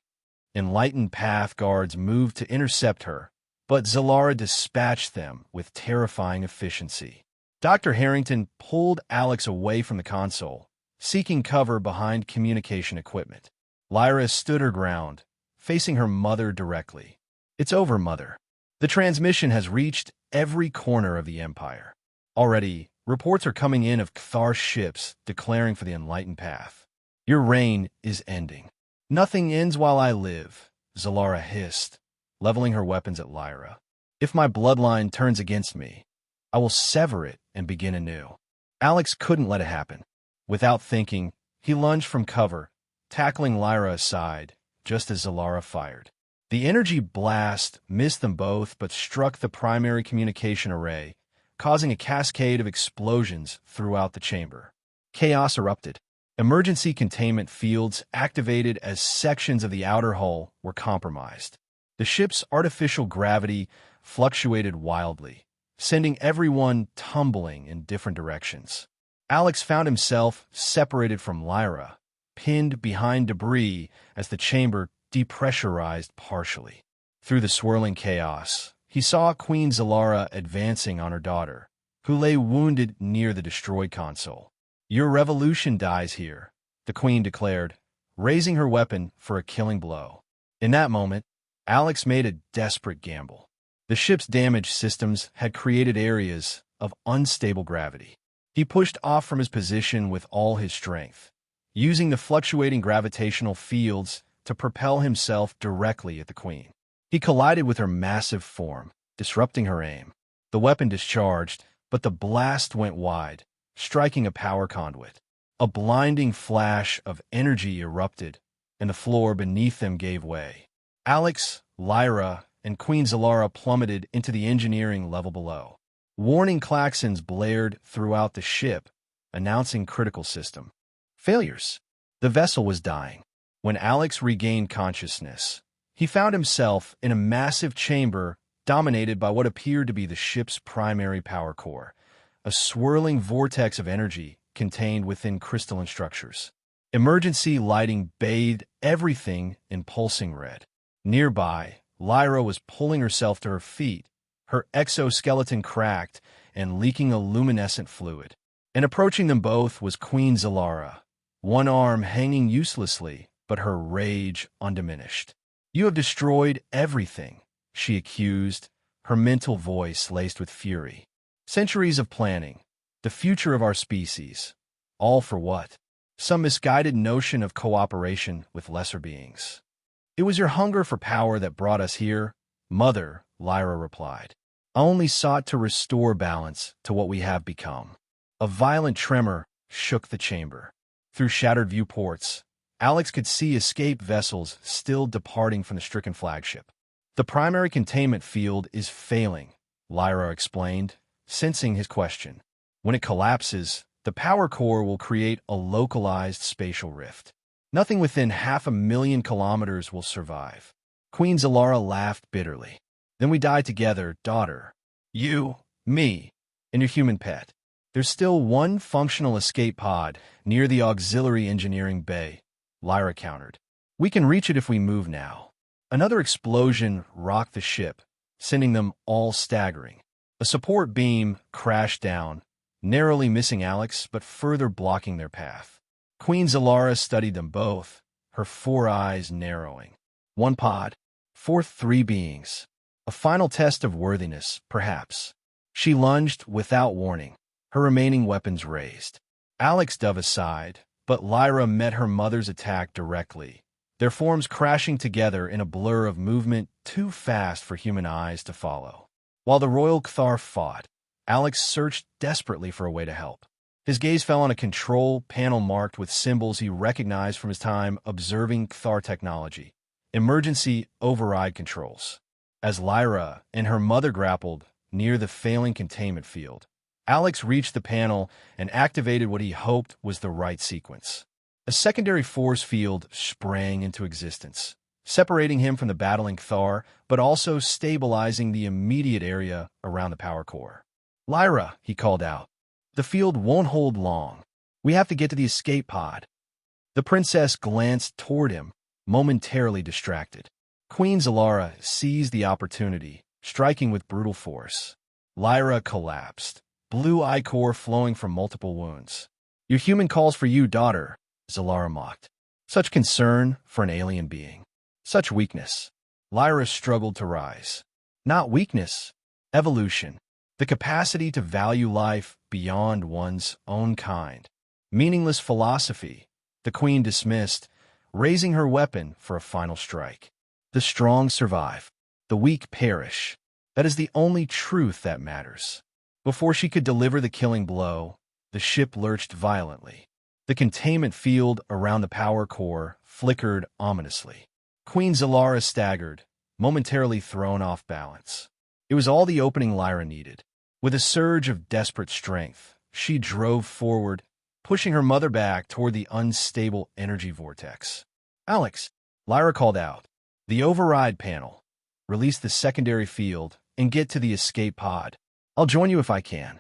Enlightened path guards moved to intercept her, but Zalara dispatched them with terrifying efficiency. Dr. Harrington pulled Alex away from the console, seeking cover behind communication equipment. Lyra stood her ground, facing her mother directly. It's over, Mother. The transmission has reached every corner of the Empire. Already, reports are coming in of Cthar ships declaring for the enlightened path. Your reign is ending. Nothing ends while I live, Zalara hissed, leveling her weapons at Lyra. If my bloodline turns against me, I will sever it and begin anew. Alex couldn't let it happen. Without thinking, he lunged from cover, tackling Lyra aside, just as Zalara fired. The energy blast missed them both but struck the primary communication array, causing a cascade of explosions throughout the chamber. Chaos erupted. Emergency containment fields activated as sections of the outer hull were compromised. The ship's artificial gravity fluctuated wildly, sending everyone tumbling in different directions. Alex found himself separated from Lyra, pinned behind debris as the chamber depressurized partially. Through the swirling chaos, he saw Queen Zalara advancing on her daughter, who lay wounded near the destroyed console. Your revolution dies here, the queen declared, raising her weapon for a killing blow. In that moment, Alex made a desperate gamble. The ship's damaged systems had created areas of unstable gravity. He pushed off from his position with all his strength, using the fluctuating gravitational fields to propel himself directly at the queen. He collided with her massive form, disrupting her aim. The weapon discharged, but the blast went wide, striking a power conduit. A blinding flash of energy erupted, and the floor beneath them gave way. Alex, Lyra, and Queen Zalara plummeted into the engineering level below. Warning klaxons blared throughout the ship, announcing critical system failures. The vessel was dying. When Alex regained consciousness, he found himself in a massive chamber dominated by what appeared to be the ship's primary power core, a swirling vortex of energy contained within crystalline structures. Emergency lighting bathed everything in pulsing red. Nearby, Lyra was pulling herself to her feet, her exoskeleton cracked and leaking a luminescent fluid. And approaching them both was Queen Zalara, one arm hanging uselessly, but her rage undiminished. You have destroyed everything, she accused, her mental voice laced with fury. Centuries of planning, the future of our species, all for what? Some misguided notion of cooperation with lesser beings. It was your hunger for power that brought us here, Mother, Lyra replied. I only sought to restore balance to what we have become. A violent tremor shook the chamber. Through shattered viewports, Alex could see escape vessels still departing from the stricken flagship. The primary containment field is failing, Lyra explained, sensing his question. When it collapses, the power core will create a localized spatial rift. Nothing within 500,000 kilometers will survive. Queen Zalara laughed bitterly. Then we die together, daughter. You, Me, and your human pet. There's still one functional escape pod near the auxiliary engineering bay, Lyra countered. We can reach it if we move now. Another explosion rocked the ship, sending them all staggering. A support beam crashed down, narrowly missing Alex but further blocking their path. Queen Zalara studied them both, her 4 eyes narrowing. One pod, forth 3 beings. A final test of worthiness, perhaps. She lunged without warning, her remaining weapons raised. Alex dove aside, but Lyra met her mother's attack directly, their forms crashing together in a blur of movement too fast for human eyes to follow. While the Royal Cthar fought, Alex searched desperately for a way to help. His gaze fell on a control panel marked with symbols he recognized from his time observing Cthar technology. Emergency override controls. As Lyra and her mother grappled near the failing containment field, Alex reached the panel and activated what he hoped was the right sequence. A secondary force field sprang into existence, separating him from the battling Cthar, but also stabilizing the immediate area around the power core. Lyra, he called out. The field won't hold long. We have to get to the escape pod. The princess glanced toward him, momentarily distracted. Queen Zalara seized the opportunity, striking with brutal force. Lyra collapsed, blue ichor flowing from multiple wounds. Your human calls for you, daughter, Zalara mocked. Such concern for an alien being. Such weakness. Lyra struggled to rise. Not weakness, evolution. The capacity to value life beyond one's own kind. Meaningless philosophy, the queen dismissed, raising her weapon for a final strike. The strong survive. The weak perish. That is the only truth that matters. Before she could deliver the killing blow, the ship lurched violently. The containment field around the power core flickered ominously. Queen Zalara staggered, momentarily thrown off balance. It was all the opening Lyra needed. With a surge of desperate strength, she drove forward, pushing her mother back toward the unstable energy vortex. Alex, Lyra called out. The override panel. Release the secondary field and get to the escape pod. I'll join you if I can.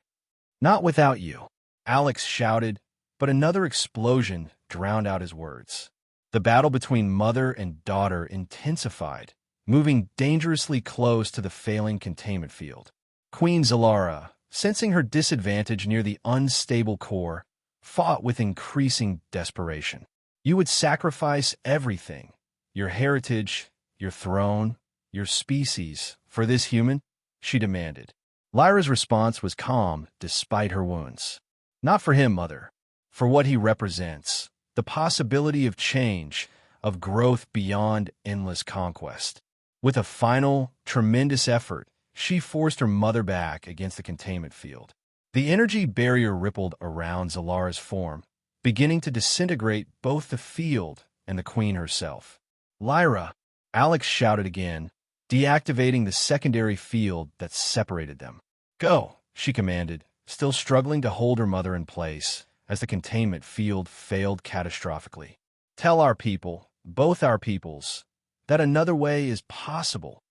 Not without you, Alex shouted, but another explosion drowned out his words. The battle between mother and daughter intensified, moving dangerously close to the failing containment field. Queen Zalara, sensing her disadvantage near the unstable core, fought with increasing desperation. You would sacrifice everything, your heritage, your throne, your species, for this human? She demanded. Lyra's response was calm despite her wounds. Not for him, mother. For what he represents, the possibility of change, of growth beyond endless conquest. With a final, tremendous effort, she forced her mother back against the containment field. The energy barrier rippled around Zalara's form, beginning to disintegrate both the field and the queen herself. Lyra, Alex shouted again, deactivating the secondary field that separated them. Go, she commanded, still struggling to hold her mother in place as the containment field failed catastrophically. Tell our people, both our peoples, that another way is possible.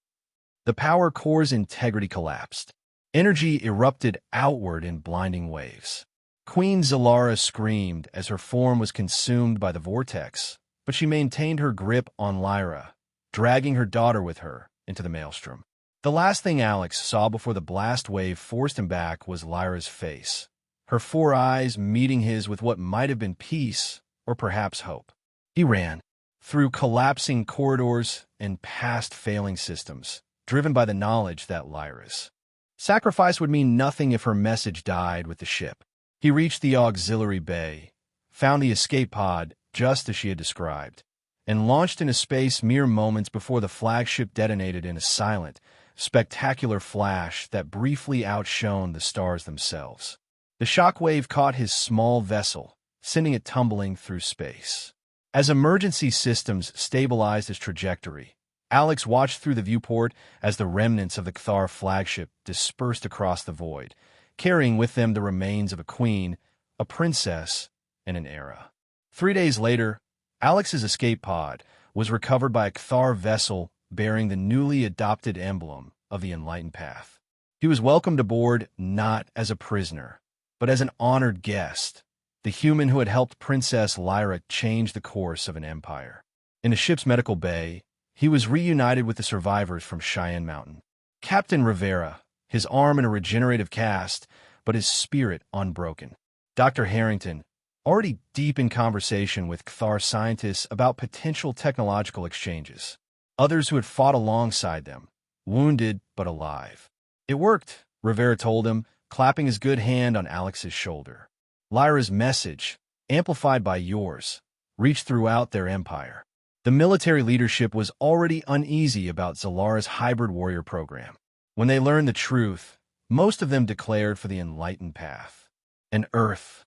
The power core's integrity collapsed. Energy erupted outward in blinding waves. Queen Zalara screamed as her form was consumed by the vortex, but she maintained her grip on Lyra, dragging her daughter with her into the maelstrom. The last thing Alex saw before the blast wave forced him back was Lyra's face, her 4 eyes meeting his with what might have been peace or perhaps hope. He ran, through collapsing corridors and past failing systems, driven by the knowledge that Lyra's sacrifice would mean nothing if her message died with the ship. He reached the auxiliary bay, found the escape pod just as she had described, and launched into space mere moments before the flagship detonated in a silent, spectacular flash that briefly outshone the stars themselves. The shockwave caught his small vessel, sending it tumbling through space. As emergency systems stabilized its trajectory, Alex watched through the viewport as the remnants of the Cthar flagship dispersed across the void, carrying with them the remains of a queen, a princess, and an era. 3 days later, Alex's escape pod was recovered by a Cthar vessel bearing the newly adopted emblem of the Enlightened Path. He was welcomed aboard not as a prisoner, but as an honored guest, the human who had helped Princess Lyra change the course of an empire. In the ship's medical bay, he was reunited with the survivors from Cheyenne Mountain. Captain Rivera, his arm in a regenerative cast, but his spirit unbroken. Dr. Harrington, already deep in conversation with Cthar scientists about potential technological exchanges. Others who had fought alongside them, wounded but alive. It worked, Rivera told him, clapping his good hand on Alex's shoulder. Lyra's message, amplified by yours, reached throughout their empire. The military leadership was already uneasy about Zalara's hybrid warrior program. When they learned the truth, most of them declared for the enlightened path. And Earth?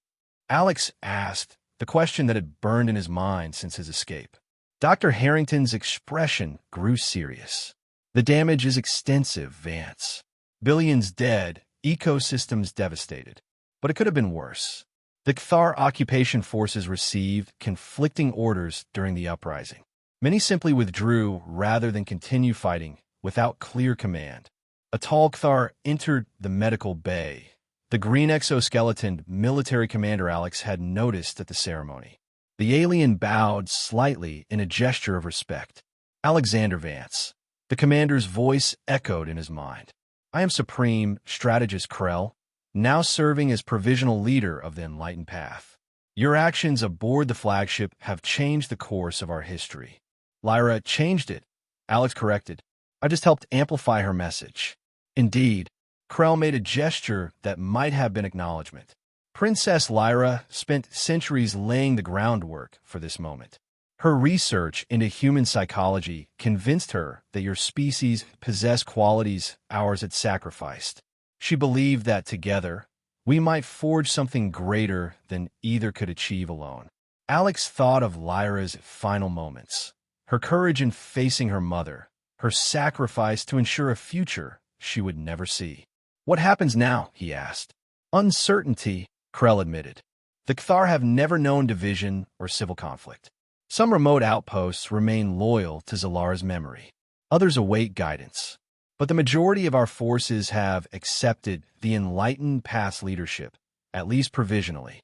Alex asked, the question that had burned in his mind since his escape. Dr. Harrington's expression grew serious. The damage is extensive, Vance. Billions dead, ecosystems devastated. But it could have been worse. The Cthar occupation forces received conflicting orders during the uprising. Many simply withdrew rather than continue fighting without clear command. A tall Cthar entered the medical bay. The green exoskeleton military commander Alex had noticed at the ceremony. The alien bowed slightly in a gesture of respect. Alexander Vance. The commander's voice echoed in his mind. I am Supreme Strategist Krell, now serving as provisional leader of the Enlightened Path. Your actions aboard the flagship have changed the course of our history. Lyra changed it, Alex corrected. I just helped amplify her message. Indeed, Krell made a gesture that might have been acknowledgement. Princess Lyra spent centuries laying the groundwork for this moment. Her research into human psychology convinced her that your species possessed qualities ours had sacrificed. She believed that together, we might forge something greater than either could achieve alone. Alex thought of Lyra's final moments, her courage in facing her mother, her sacrifice to ensure a future she would never see. What happens now? He asked. Uncertainty, Krell admitted. The Cthar have never known division or civil conflict. Some remote outposts remain loyal to Zalara's memory. Others await guidance. But the majority of our forces have accepted the enlightened past leadership, at least provisionally.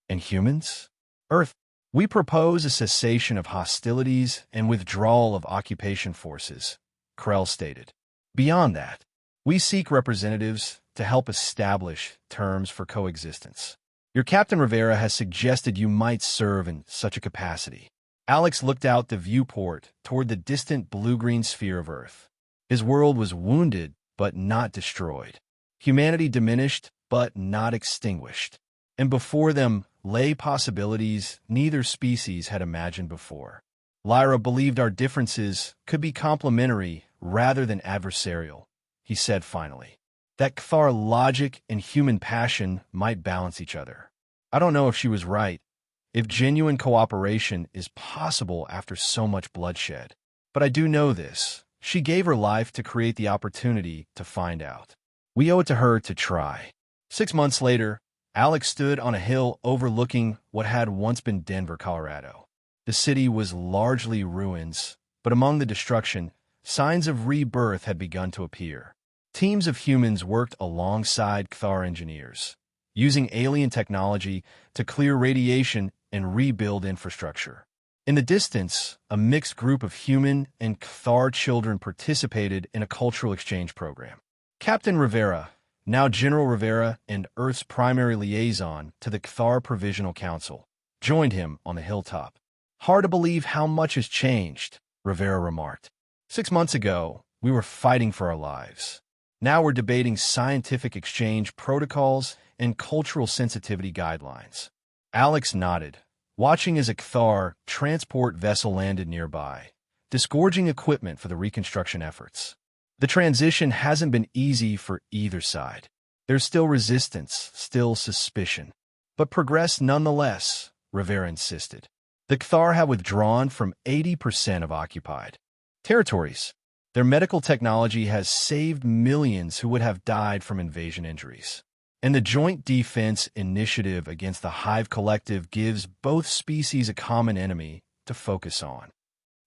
And humans? Earth, we propose a cessation of hostilities and withdrawal of occupation forces, Krell stated. Beyond that, we seek representatives to help establish terms for coexistence. Your Captain Rivera has suggested you might serve in such a capacity. Alex looked out the viewport toward the distant blue-green sphere of Earth. His world was wounded, but not destroyed. Humanity diminished, but not extinguished. And before them lay possibilities neither species had imagined before. Lyra believed our differences could be complementary rather than adversarial, he said finally. That Cthar logic and human passion might balance each other. I don't know if she was right, if genuine cooperation is possible after so much bloodshed. But I do know this. She gave her life to create the opportunity to find out. We owe it to her to try. 6 months later, Alex stood on a hill overlooking what had once been Denver, Colorado. The city was largely ruins, but among the destruction, signs of rebirth had begun to appear. Teams of humans worked alongside Cthar engineers, using alien technology to clear radiation and rebuild infrastructure. In the distance, a mixed group of human and Cthar children participated in a cultural exchange program. Captain Rivera, now General Rivera and Earth's primary liaison to the Cthar Provisional Council, joined him on the hilltop. Hard to believe how much has changed, Rivera remarked. 6 months ago, we were fighting for our lives. Now we're debating scientific exchange protocols and cultural sensitivity guidelines. Alex nodded, watching as a Cthar transport vessel landed nearby, disgorging equipment for the reconstruction efforts. The transition hasn't been easy for either side. There's still resistance, still suspicion. But progress nonetheless, Rivera insisted. The Cthar have withdrawn from 80% of occupied territories. Their medical technology has saved millions who would have died from invasion injuries. And the Joint Defense Initiative against the Hive Collective gives both species a common enemy to focus on.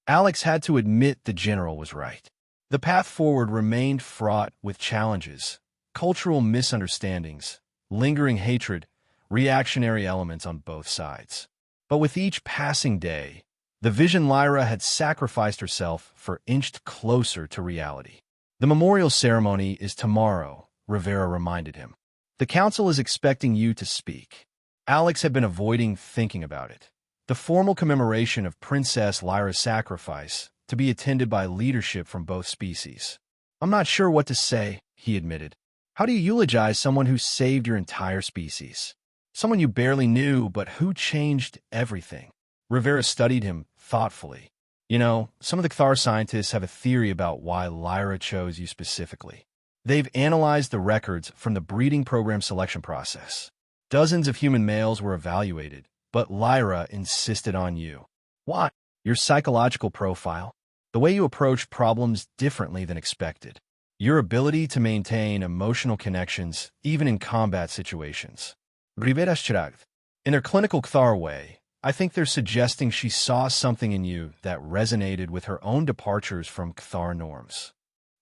Alex had to admit the general was right. The path forward remained fraught with challenges, cultural misunderstandings, lingering hatred, reactionary elements on both sides. But with each passing day, the vision Lyra had sacrificed herself for inched closer to reality. The memorial ceremony is tomorrow, Rivera reminded him. The council is expecting you to speak. Alex had been avoiding thinking about it. The formal commemoration of Princess Lyra's sacrifice, to be attended by leadership from both species. I'm not sure what to say, he admitted. How do you eulogize someone who saved your entire species? Someone you barely knew, but who changed everything? Rivera studied him thoughtfully. You know, some of the Cthar scientists have a theory about why Lyra chose you specifically. They've analyzed the records from the breeding program selection process. Dozens of human males were evaluated, but Lyra insisted on you. Why? Your psychological profile, the way you approach problems differently than expected, your ability to maintain emotional connections even in combat situations. In their clinical Cthar way, I think they're suggesting she saw something in you that resonated with her own departures from Cthar norms.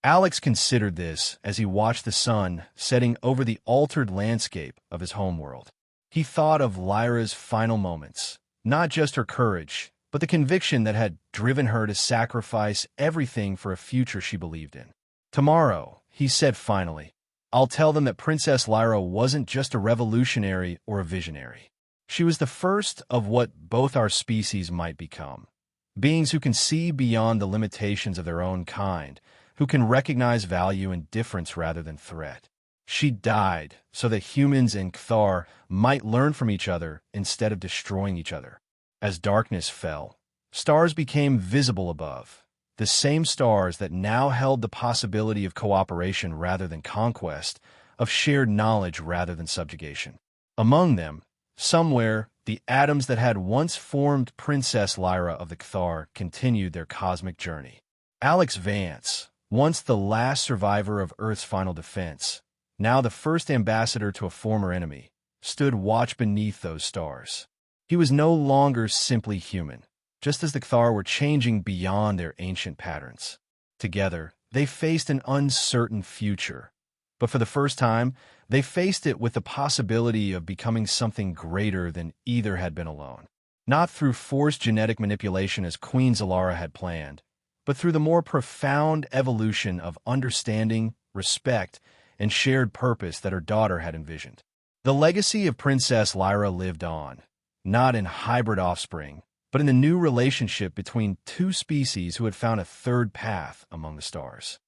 Alex considered this as he watched the sun setting over the altered landscape of his homeworld. He thought of Lyra's final moments, not just her courage, but the conviction that had driven her to sacrifice everything for a future she believed in. Tomorrow, he said finally, I'll tell them that Princess Lyra wasn't just a revolutionary or a visionary. She was the first of what both our species might become. Beings who can see beyond the limitations of their own kind, who can recognize value in difference rather than threat. She died so that humans and Cthar might learn from each other instead of destroying each other. As darkness fell, stars became visible above, the same stars that now held the possibility of cooperation rather than conquest, of shared knowledge rather than subjugation. Among them, somewhere, the atoms that had once formed Princess Lyra of the Cthar continued their cosmic journey. Alex Vance, once the last survivor of Earth's final defense, now the first ambassador to a former enemy, stood watch beneath those stars. He was no longer simply human, just as the Cthar were changing beyond their ancient patterns. Together, they faced an uncertain future, but for the first time, they faced it with the possibility of becoming something greater than either had been alone. Not through forced genetic manipulation as Queen Zalara had planned, but through the more profound evolution of understanding, respect, and shared purpose that her daughter had envisioned. The legacy of Princess Lyra lived on, not in hybrid offspring, but in the new relationship between two species who had found a third path among the stars.